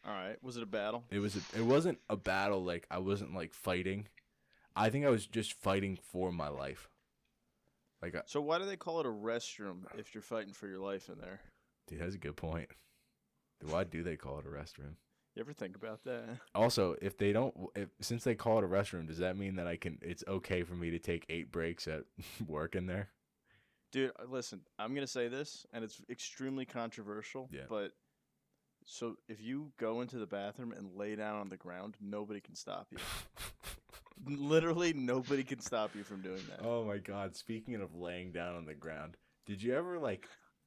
All right. Was it a battle? It wasn't a battle. Like, I wasn't like fighting. I think I was just fighting for my life. So why do they call it a restroom if you're fighting for your life in there? Dude, that's a good point. Why do they call it a restroom? You ever think about that? Also, since they call it a restroom, does that mean that it's okay for me to take 8 breaks at work in there? Dude, listen, I'm going to say this, and it's extremely controversial, but so if you go into the bathroom and lay down on the ground, nobody can stop you. Literally, nobody can stop you from doing that. Oh my God. Speaking of laying down on the ground, did you ever,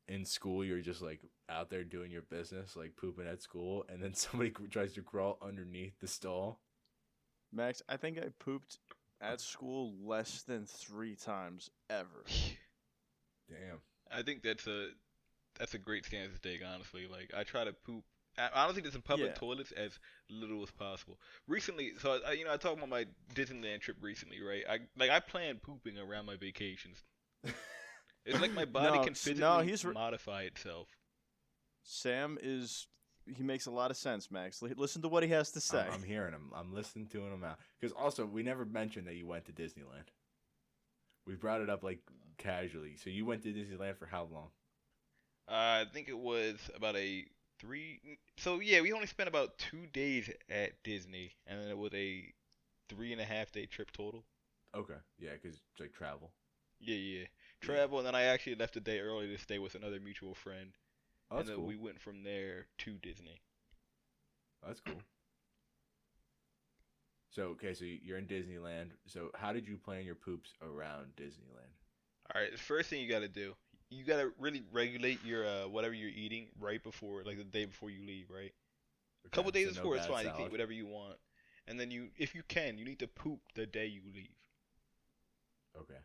in school, you're just, out there doing your business, pooping at school, and then somebody tries to crawl underneath the stall? Max, I think I pooped at school less than 3 times ever. Damn. I think that's a great stance to take, honestly. I try to poop. I don't think there's in public toilets as little as possible. Recently, so I talked about my Disneyland trip recently, right? I plan pooping around my vacations. It's like my body can physically modify itself. Sam he makes a lot of sense, Max. Listen to what he has to say. I'm hearing him. I'm listening to him out. Because also, we never mentioned that you went to Disneyland. We brought it up casually. So you went to Disneyland for how long? I think it was about a 3. So yeah, we only spent about 2 days at Disney, and then it was a 3.5-day trip total. Okay, yeah, because it's travel. Yeah. Travel, and then I actually left a day early to stay with another mutual friend. Oh, that's and then cool. we went from there to Disney. Oh, that's cool. So, okay, so you're in Disneyland. So how did you plan your poops around Disneyland? All right, the first thing you got to do, you got to really regulate your whatever you're eating right before, the day before you leave, right? A couple days before, it's fine. You can eat whatever you want. And then if you can, you need to poop the day you leave. Okay.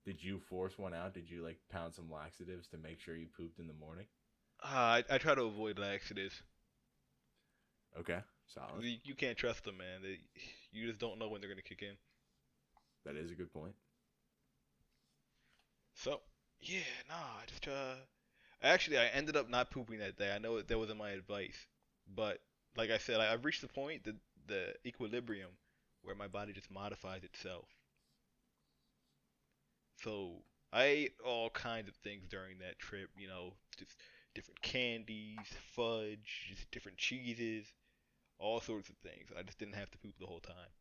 Did you force one out? Did you pound some laxatives to make sure you pooped in the morning? I try to avoid laxatives. Okay, solid. You can't trust them, man. You just don't know when they're gonna kick in. That is a good point. So yeah, I just actually I ended up not pooping that day. I know that wasn't my advice, but like I said, I've reached the point, the equilibrium, where my body just modifies itself. So I ate all kinds of things during that trip, just different candies, fudge, just different cheeses, all sorts of things. I just didn't have to poop the whole time.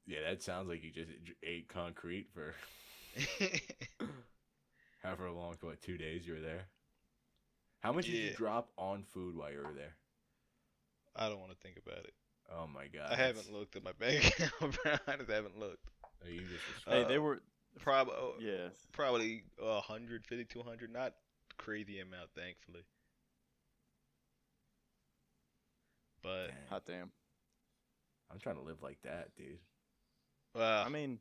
Yeah, that sounds like you just ate concrete for however long, for 2 days you were there. How much did you drop on food while you were there? I don't want to think about it. Oh my God. I haven't looked at my bank account, bro. I just haven't looked. Oh, you just hey, they were probably 150, 200, not crazy amount, thankfully. But hot damn. I'm trying to live like that, dude. Well, I mean,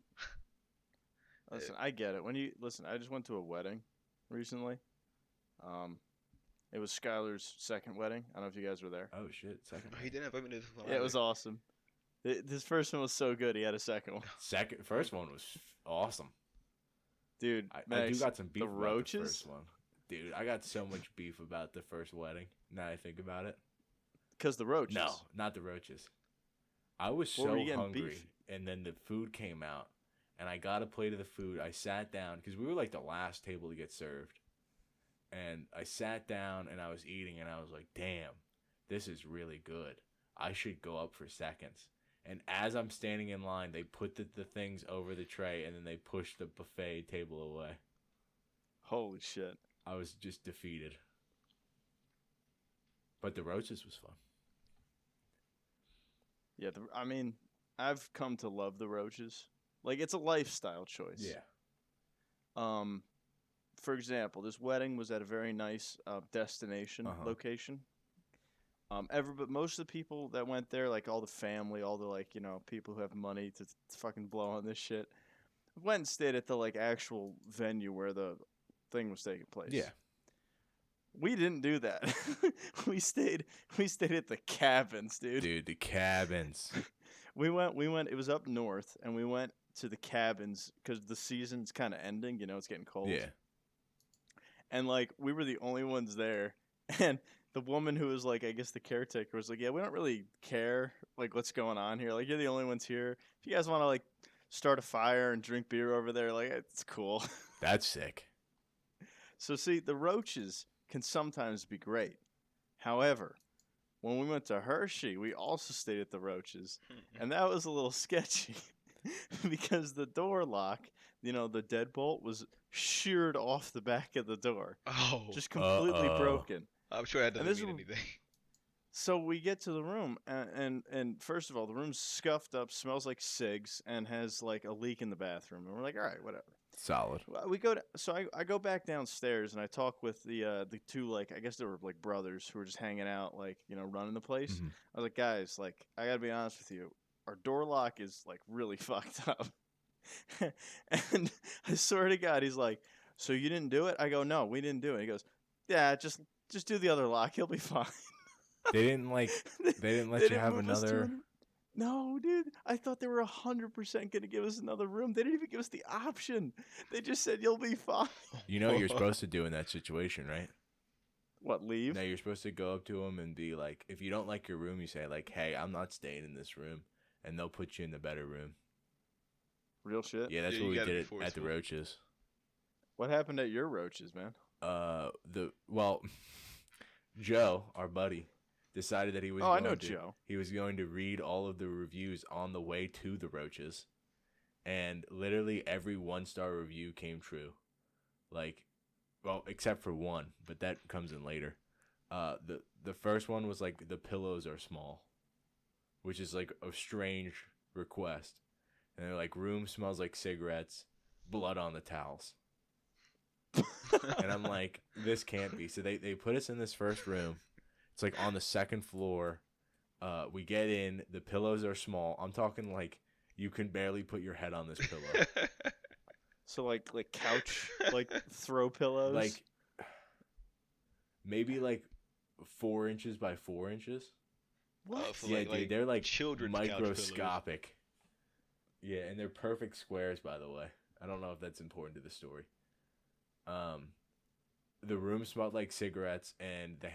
listen, I get it. I just went to a wedding recently. It was Skylar's second wedding. I don't know if you guys were there. Oh shit, second. He didn't invite me to this one. Yeah, it was awesome. His first one was so good. He had a second one. First one was awesome. Dude, I Max, do got some beef the about roaches? the first one. Dude, I got so much beef about the first wedding. Now that I think about it. Because the roaches. No, not the roaches. I was What so were you getting hungry, beef? and then the food came out, and I got a plate of the food. I sat down because we were like the last table to get served, and I sat down and I was eating, and I was like, "Damn, this is really good. I should go up for seconds." And as I'm standing in line, they put the things over the tray, and then they pushed the buffet table away. Holy shit. I was just defeated. But the roaches was fun. Yeah, I mean, I've come to love the roaches. Like, it's a lifestyle choice. Yeah. For example, this wedding was at a very nice destination location. But most of the people that went there, like all the family, all the like, people who have money to fucking blow on this shit, went and stayed at the like actual venue where the thing was taking place. Yeah. We didn't do that. we stayed at the cabins, dude. Dude, the cabins. We went, it was up north, and we went to the cabins because the season's kind of ending, it's getting cold. Yeah. And, like, we were the only ones there, and the woman who was, like, I guess the caretaker was like, yeah, we don't really care, like, what's going on here. Like, you're the only ones here. If you guys want to, like, start a fire and drink beer over there, like, it's cool. That's sick. So, see, the roaches can sometimes be great. However, when we went to Hershey, we also stayed at the roaches, and that was a little sketchy because the door lock, the deadbolt was sheared off the back of the door. Oh. Just completely broken. I'm sure that doesn't mean anything. So we get to the room, and first of all, the room's scuffed up, smells like cigs, and has like a leak in the bathroom. And we're like, all right, whatever. Solid. We go I go back downstairs and I talk with the two, like, I guess they were like brothers who were just hanging out, like, running the place. Mm-hmm. I was like, guys, like, I gotta be honest with you, our door lock is like really fucked up. And I swear to God, he's like, so you didn't do it? I go, no, we didn't do it. He goes, yeah, just do the other lock, he'll be fine. They didn't let you have another. No, dude. I thought they were 100% going to give us another room. They didn't even give us the option. They just said, you'll be fine. You know what you're supposed to do in that situation, right? What, leave? No, you're supposed to go up to them and be like, if you don't like your room, you say, like, hey, I'm not staying in this room. And they'll put you in the better room. Real shit? Yeah, that's what we did at the roaches. What happened at your roaches, man? Joe, our buddy, decided that he was Joe. He was going to read all of the reviews on the way to the roaches, and literally every 1-star review came true. Like, well, except for one, but that comes in later. The first one was like, the pillows are small, which is like a strange request. And they're like, room smells like cigarettes, blood on the towels. And I'm like, this can't be. So they put us in this first room. It's like on the second floor. We get in. The pillows are small. I'm talking like you can barely put your head on this pillow. So like couch, like throw pillows? Like maybe like 4 inches by 4 inches. What? Yeah, dude, they're like children's microscopic. Yeah, and they're perfect squares, by the way. I don't know if that's important to the story. The room smelled like cigarettes, and the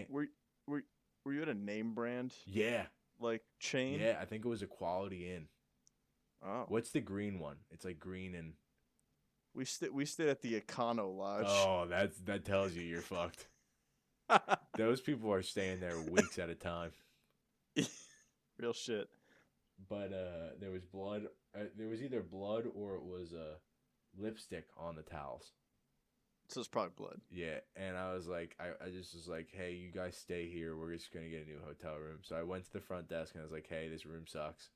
Were you at a name brand? Yeah. Like chain? Yeah, I think it was a Quality Inn. Oh. What's the green one? It's like green and. We stayed at the Econo Lodge. Oh, that tells you you're fucked. Those people are staying there weeks at a time. Real shit. But there was blood. There was either blood or it was lipstick on the towels. So it's probably blood. Yeah, and I was like, I just was like, hey, you guys stay here. We're just going to get a new hotel room. So I went to the front desk and I was like, hey, this room sucks.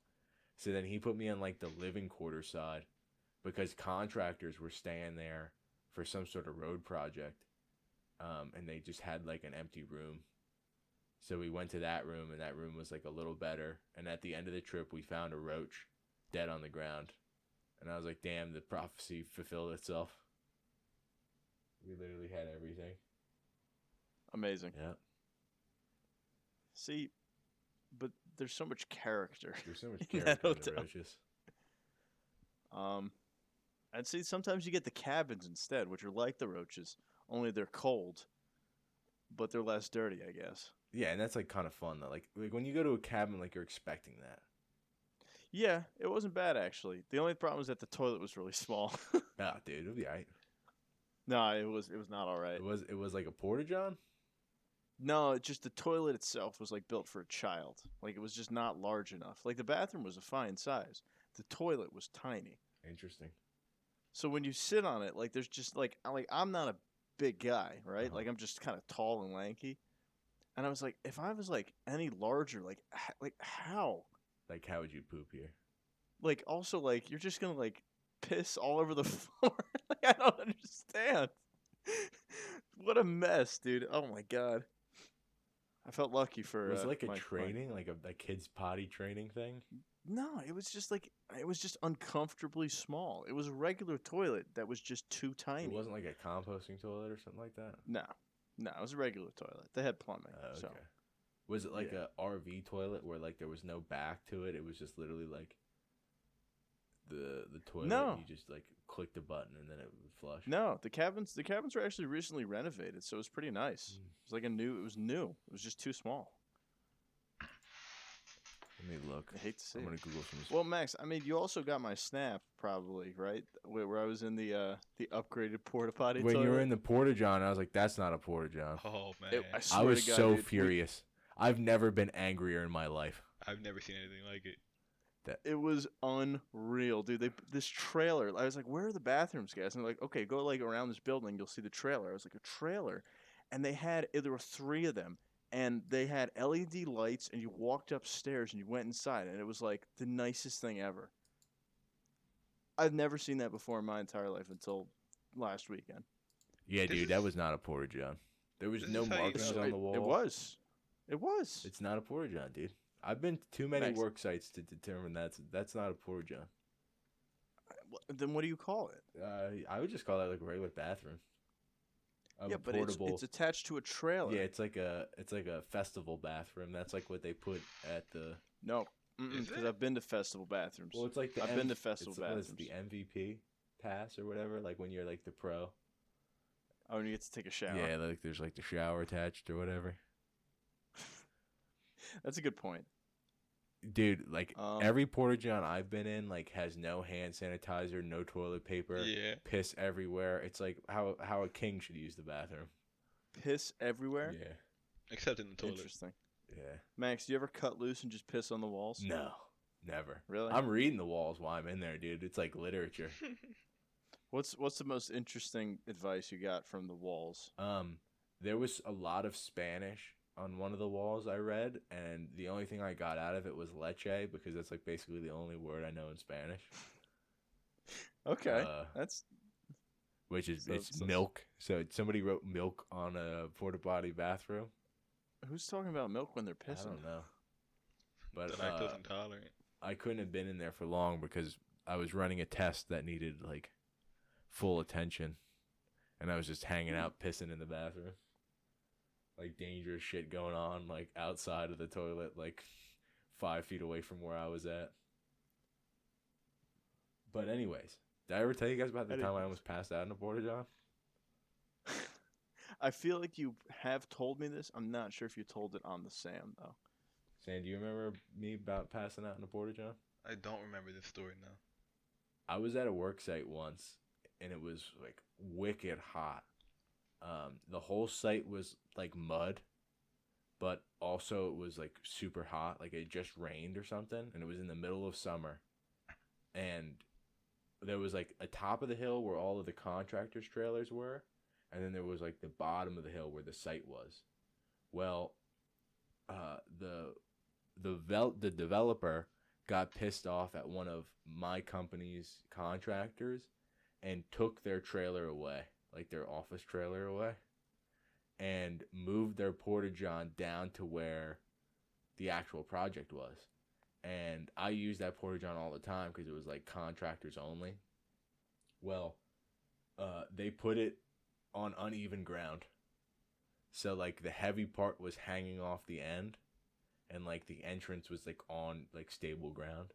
So then he put me on like the living quarter side because contractors were staying there for some sort of road project. And they just had like an empty room. So we went to that room, and that room was like a little better. And at the end of the trip, we found a roach dead on the ground. And I was like, damn, the prophecy fulfilled itself. We literally had everything. Amazing. Yeah. See, but there's so much character. There's so much in that character in the hotel. roaches. And see, sometimes you get the cabins instead, which are like the roaches, only they're cold, but they're less dirty, I guess. Yeah, and that's like kind of fun though. Like when you go to a cabin, like you're expecting that. Yeah, it wasn't bad actually. The only problem was that the toilet was really small. Ah, dude, it'll be alright. No, it was not all right. It was like a porta-john. No, just the toilet itself was like built for a child. Like it was just not large enough. Like the bathroom was a fine size. The toilet was tiny. Interesting. So when you sit on it, like there's just like I'm not a big guy, right? Uh-huh. Like I'm just kind of tall and lanky. And I was like, if I was like any larger, like how? Like, how would you poop here? Like also like you're just gonna like piss all over the floor. Like I don't understand. What a mess, dude. Oh my god. I felt lucky for. Was it like a my training, like a kid's potty training thing? No, it was just uncomfortably small. It was a regular toilet that was just too tiny. It wasn't like a composting toilet or something like that? No, it was a regular toilet. They had plumbing. Okay. So Was it like Yeah. a RV toilet where like there was no back to it? It was just literally like the toilet. No. You just like clicked a button and then it would flush. no, the cabins were actually recently renovated, so it was pretty nice. It was like it was new. It was just too small. Let me look. I hate to say I'm it. gonna Google some. Well, Max, I mean, you also got my snap, probably, right? Where I was in the upgraded porta potty. When toilet. you were in the porta-john, I was like, "That's not a porta-john." Oh man, I I swear was to God, so dude, furious. I've never been angrier in my life. I've never seen anything like it. It was unreal, dude. This trailer. I was like, "Where are the bathrooms, guys?" And they're like, "Okay, go like around this building. You'll see the trailer." I was like, "A trailer," and there were 3 of them, and they had LED lights. And you walked upstairs and you went inside, and it was like the nicest thing ever. I've never seen that before in my entire life until last weekend. Yeah, This dude, that is- was not a porta-john. There was this no is how you markings know. on the wall. It was. It was. It's not a porta-john, dude. I've been to too many Max. work sites to determine that's not a porta-john. Then what do you call it? I would just call that like a regular bathroom. Yeah, but it's attached to a trailer. Yeah, it's like a festival bathroom. That's like what they put at the. No, Is because it? I've been to festival bathrooms. Well, it's like the. I've been to festival what is it, bathrooms. the MVP pass or whatever. Like when you're like the pro. Oh, and you get to take a shower. Yeah, like there's like the shower attached or whatever. That's a good point. Dude, like Um, every porta-john I've been in, like has no hand sanitizer, no toilet paper, Yeah. piss everywhere. It's like how a king should use the bathroom. Piss everywhere. Yeah, Except in the toilet. Interesting. yeah. Max, do you ever cut loose and just piss on the walls? No, never. Really? I'm reading the walls while I'm in there, dude. It's like literature. What's the most interesting advice you got from the walls? There was a lot of Spanish on one of the walls I read, and the only thing I got out of it was leche because that's like basically the only word I know in Spanish. Okay, Uh, that's Which is So- it's so- milk. So somebody wrote milk on a porta potty bathroom. who's talking about milk when they're I pissing? don't know, but The lactose intolerant. I couldn't have been in there for long because I was running a test that needed like full attention, and I was just hanging out pissing in the bathroom. Like dangerous shit going on like outside of the toilet, like 5 feet away from where I was at. But anyways, did I ever tell you guys about the time I almost passed out in a porta john? I feel like you have told me this. I'm not sure if you told it on the S.A.M though. Sam, do you remember me about passing out in a porta john? I don't remember this story now. I was at a work site once, and it was like wicked hot. The whole site was like mud, but also it was like super hot. Like it just rained or something, and it was in the middle of summer. And there was like a top of the hill where all of the contractors' trailers were, and then there was like the bottom of the hill where the site was. Well, the developer got pissed off at one of my company's contractors and took their trailer away, like their office trailer away, and moved their porta-john down to where the actual project was. And I used that porta-john all the time because it was like contractors only. Well, they put it on uneven ground. So like the heavy part was hanging off the end, and like the entrance was like on like stable ground.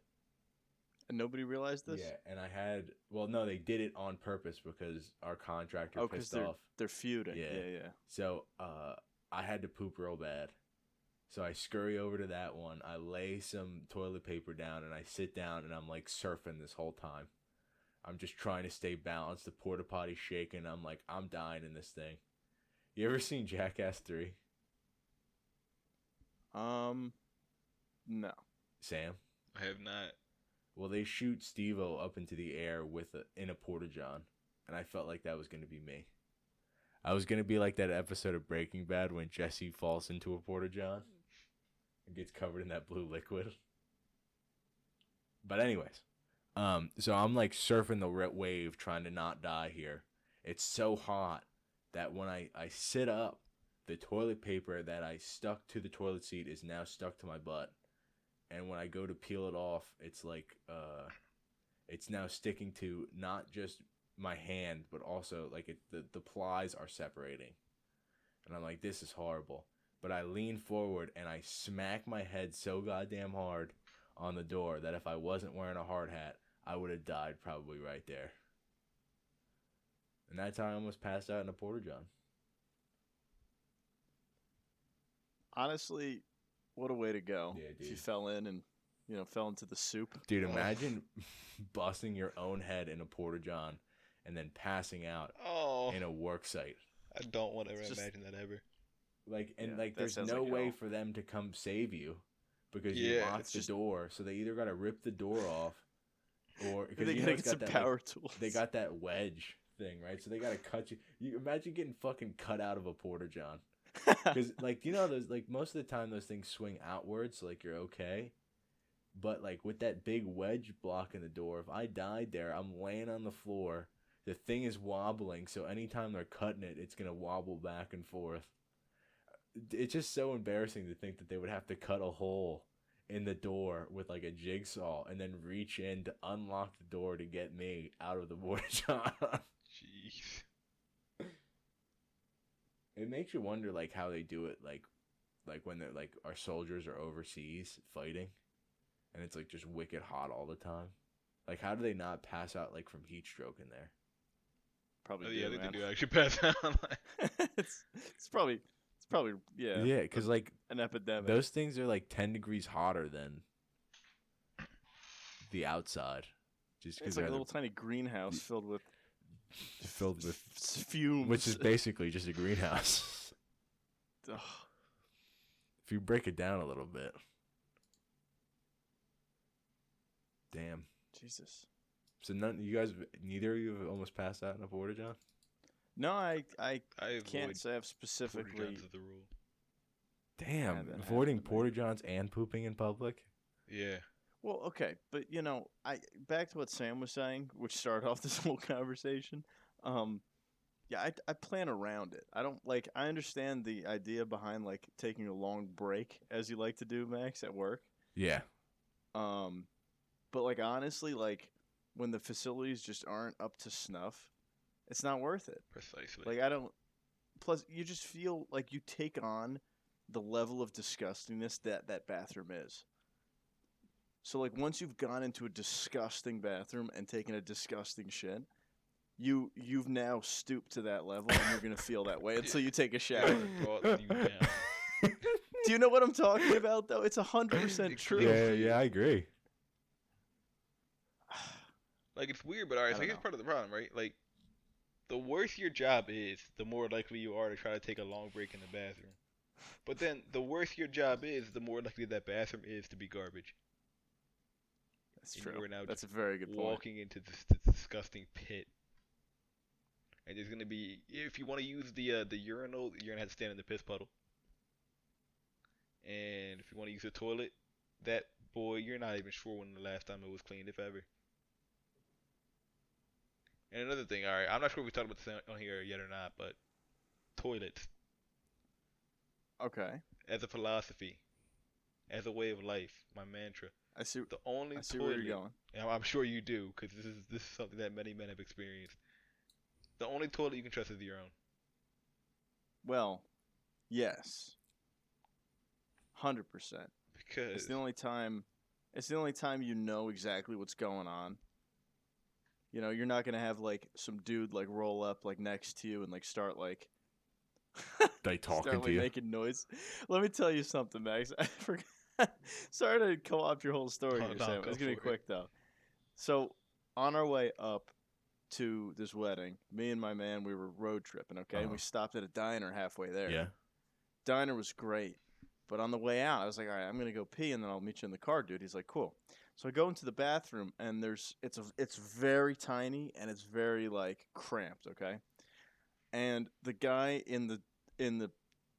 And nobody realized this? Yeah, and I had no, they did it on purpose because our contractor pissed off. They're feuding. Yeah. Yeah. So I had to poop real bad. So I scurry over to that one. I lay some toilet paper down and I sit down and I'm like surfing this whole time. I'm just trying to stay balanced. The porta potty's shaking. I'm like, I'm dying in this thing. You ever seen Jackass 3? No. Sam? I have not. Well, they shoot Steve-O up into the air in a porta-john, and I felt like that was going to be me. I was going to be like that episode of Breaking Bad when Jesse falls into a porta-john and gets covered in that blue liquid. But anyways, so I'm like surfing the wave trying to not die here. It's so hot that when I sit up, the toilet paper that I stuck to the toilet seat is now stuck to my butt. And when I go to peel it off, it's like, it's now sticking to not just my hand, but also like the plies are separating. And I'm like, this is horrible. But I lean forward and I smack my head so goddamn hard on the door that if I wasn't wearing a hard hat, I would have died probably right there. And that's how I almost passed out in a porta-john. Honestly, what a way to go. Yeah, dude. If you fell in and, fell into the soup. Dude, imagine busting your own head in a porta-john and then passing out in a work site. I don't want to imagine that ever. There's no way for them to come save you because you locked the door. So they either got to rip the door off or because they gotta get some power tools. They got that wedge thing, right? So they got to cut you. You imagine getting fucking cut out of a porta-john. Because those most of the time those things swing outwards, so you're okay. But with that big wedge blocking the door, if I died there, I'm laying on the floor. The thing is wobbling, so anytime they're cutting it, it's gonna wobble back and forth. It's just so embarrassing to think that they would have to cut a hole in the door with a jigsaw and then reach in to unlock the door to get me out of the porta-john. Jeez. It makes you wonder how they do it when they're our soldiers are overseas fighting and it's just wicked hot all the time. How do they not pass out from heat stroke in there? Probably they do actually pass out. it's probably yeah. Yeah, because an epidemic. Those things are 10 degrees hotter than the outside. Just it's like a little tiny greenhouse filled with fumes, which is basically just a greenhouse. Ugh. If you break it down a little bit. Damn. Jesus. So neither of you have almost passed out in a porta-john? No, I avoid can't say I've specifically. porta-johns as the rule. Damn, avoiding porta-johns and pooping in public? Yeah. Well, okay, but back to what Sam was saying, which started off this whole conversation. I plan around it. I don't I understand the idea behind taking a long break, as you like to do, Max, at work. Yeah. But honestly, when the facilities just aren't up to snuff, it's not worth it. Precisely. I don't. Plus, you just feel like you take on the level of disgustingness that bathroom is. So once you've gone into a disgusting bathroom and taken a disgusting shit, you've now stooped to that level and you're gonna feel that way until you take a shower. Do you know what I'm talking about though? It's 100% true. Yeah, I agree. It's weird, but alright, so here's part of the problem, right? The worse your job is, the more likely you are to try to take a long break in the bathroom. But then, the worse your job is, the more likely that bathroom is to be garbage. That's and true. You are now That's a very good point. Walking into this disgusting pit. And there's going to be, if you want to use the urinal, you're going to have to stand in the piss puddle. And if you want to use the toilet, you're not even sure when the last time it was cleaned, if ever. And another thing, alright, I'm not sure if we talked about this on here yet or not, but toilets. Okay. As a philosophy, as a way of life, my mantra. I see toilet, where you're going. And I'm sure you do, because this is something that many men have experienced. The only toilet you can trust is your own. Well, Yes. 100%. Because It's the only time. It's the only time you know exactly what's going on. You know, you're not gonna have like some dude like roll up like next to you and like start like They talking start to like you. making noise. Let me tell you something, Max. I forgot. Sorry to co-opt your whole story Oh, here, no, Sam. go It's gonna be for it. quick though. So on our way up to this wedding, me and my man, we were road tripping. Okay, and we stopped at a diner halfway there. Yeah. Diner was great. But on the way out, I was like, all right, I'm gonna go pee and then I'll meet you in the car, dude. He's like, cool. So I go into the bathroom and it's very tiny and it's very like cramped, okay? And the guy in the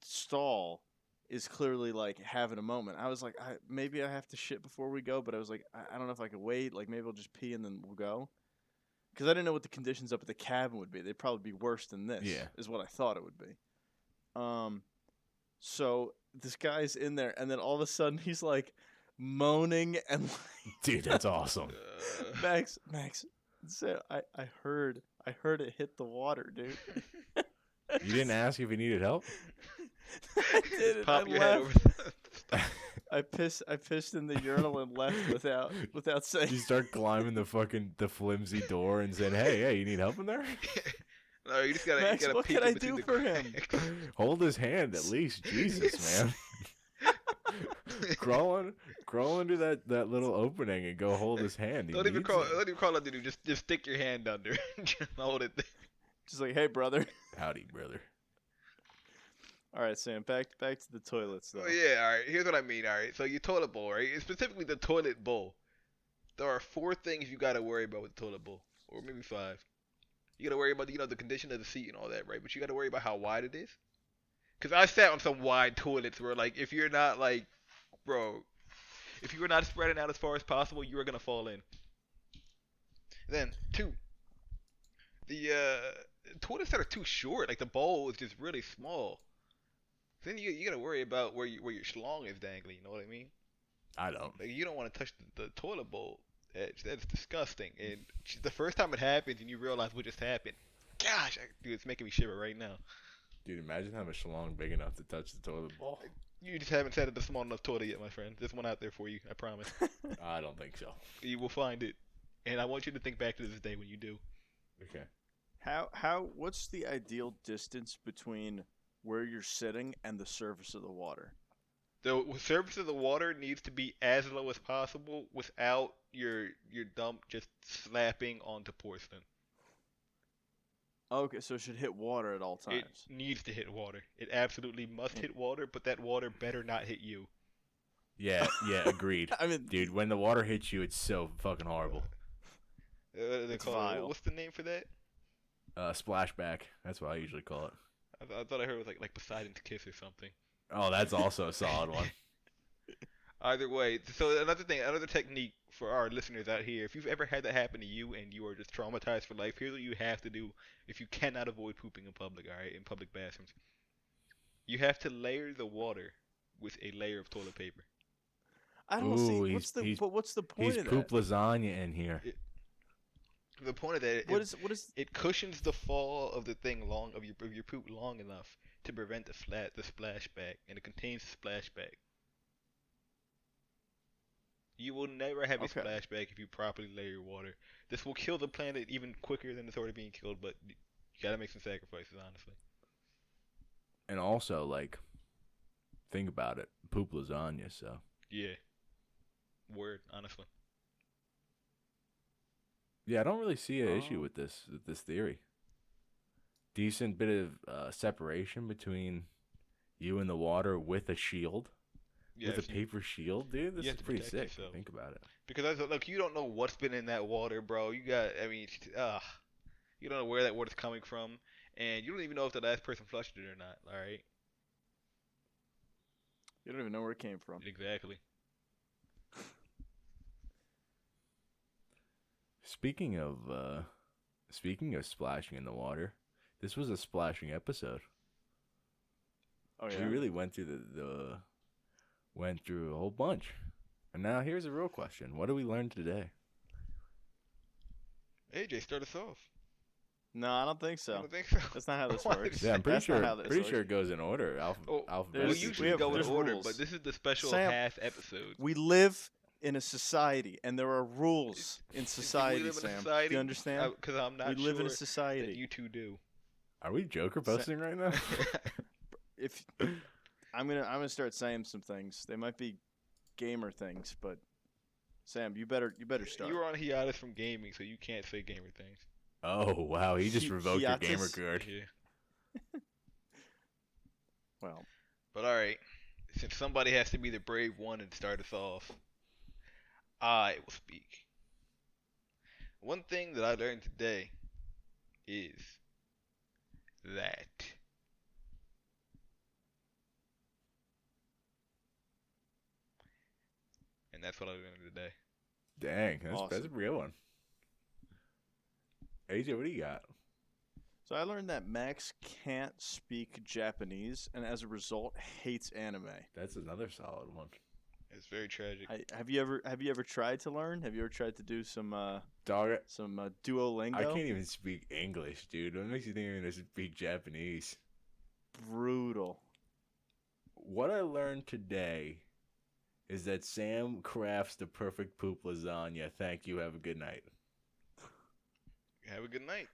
stall is clearly like having a moment. I was like, maybe I have to shit before we go, but I was like, I don't know if I could wait. Like maybe I'll just pee and then we'll go. Because I didn't know what the conditions up at the cabin would be. They'd probably be worse than this. Yeah. Is what I thought it would be. So this guy's in there, and then all of a sudden he's like moaning and Dude, that's awesome. Max, so I heard it hit the water, dude. You didn't ask if he needed help? I did. Pop I your head left. over. I pissed in the urinal and left without saying. You start climbing the flimsy door and saying, hey, you need help in there? No, you just gotta. Max, you gotta what peek can in I between do the for him? cracks. Hold his hand at least. Jesus, man. crawl into that little opening and go hold his hand. He Don't even needs crawl. it. Don't even crawl under. Just stick your hand under. Just hold it there. Just like, hey, brother. Howdy, brother. All right, Sam. Back to the toilets, though. Oh yeah. All right. Here's what I mean. All right. So your toilet bowl, right? Specifically the toilet bowl. There are 4 things you gotta worry about with the toilet bowl, or maybe 5. You gotta worry about the condition of the seat and all that, right? But you gotta worry about how wide it is. Cause I sat on some wide toilets where, like, if you're not like, bro, if you were not spreading out as far as possible, you were gonna fall in. Then 2, the toilets that are too short, like the bowl is just really small. Then you gotta worry about where your schlong is dangling. You know what I mean? I don't. Like, you don't want to touch the toilet bowl edge. That's disgusting. And the first time it happens and you realize what just happened, gosh, dude, it's making me shiver right now. Dude, imagine having a schlong big enough to touch the toilet bowl. You just haven't sat at the small enough toilet yet, my friend. There's one out there for you, I promise. I don't think so. You will find it. And I want you to think back to this day when you do. Okay. What's the ideal distance between where you're sitting and the surface of the water? The surface of the water needs to be as low as possible without your dump just slapping onto porcelain. Okay, so it should hit water at all times. It needs to hit water. It absolutely must hit water, but that water better not hit you. Yeah, agreed. I mean, Dude, when the water hits you, it's so fucking horrible. They It's call vile. What's the name for that? Splashback. That's what I usually call it. I thought I heard it was like Poseidon's Kiss or something. Oh, that's also a solid one. Either way, so another technique for our listeners out here, if you've ever had that happen to you and you are just traumatized for life, here's what you have to do if you cannot avoid pooping in public, alright, in public bathrooms. You have to layer the water with a layer of toilet paper. I don't see. What's the point He's of poop that? lasagna in here. The point of that, What is? it cushions the fall of the thing of your poop long enough to prevent the splashback, and it contains the splashback. You will never have a Okay. splashback if you properly layer your water. This will kill the planet even quicker than it's already being killed, but you gotta make some sacrifices, honestly. And also, like, think about it. Poop lasagna, so. Yeah. Word, honestly. Yeah, I don't really see an issue with this theory. Decent bit of separation between you and the water with a shield. Yeah, With a paper shield, dude? This you is have to pretty protect sick. yourself. Think about it. because look, you don't know what's been in that water, bro. You don't know where that water's coming from, and you don't even know if the last person flushed it or not. All right. You don't even know where it came from. Exactly. Speaking of splashing in the water, this was a splashing episode. Oh yeah. We really went through went through a whole bunch. And now here's a real question. What did we learn today? AJ, start us off. No, I don't think I so. don't think so. That's not how this What? works. Yeah, I'm pretty That's not sure. how this Pretty works. sure it goes in order. Oh, we Alphabetically. usually go in there's order, rules. but this is the special Sam, half episode. We live in a society, and there are rules in We society, live in a Sam. society. Do you understand? Because I'm not We live in a sure that society. you two do. Are we Joker posting right now? If I'm gonna start saying some things. They might be gamer things, but Sam, you better start. You were on hiatus from gaming, so you can't say gamer things. Oh wow, he just revoked your gamer Hiatus? card. Yeah. Well, But alright, since somebody has to be the brave one and start us off, I will speak. One thing that I learned today is that and that's what I learned today. Dang, that's a Awesome. real one. AJ, what do you got? so I learned that Max can't speak Japanese, and as a result, hates anime. That's another solid one. It's very tragic. Have you ever tried to learn? Have you ever tried to do some Dog, Duolingo? I can't even speak English, dude. What makes you think I'm gonna speak Japanese? Brutal. What I learned today is that Sam crafts the perfect poop lasagna. Thank you. Have a good night. Have a good night.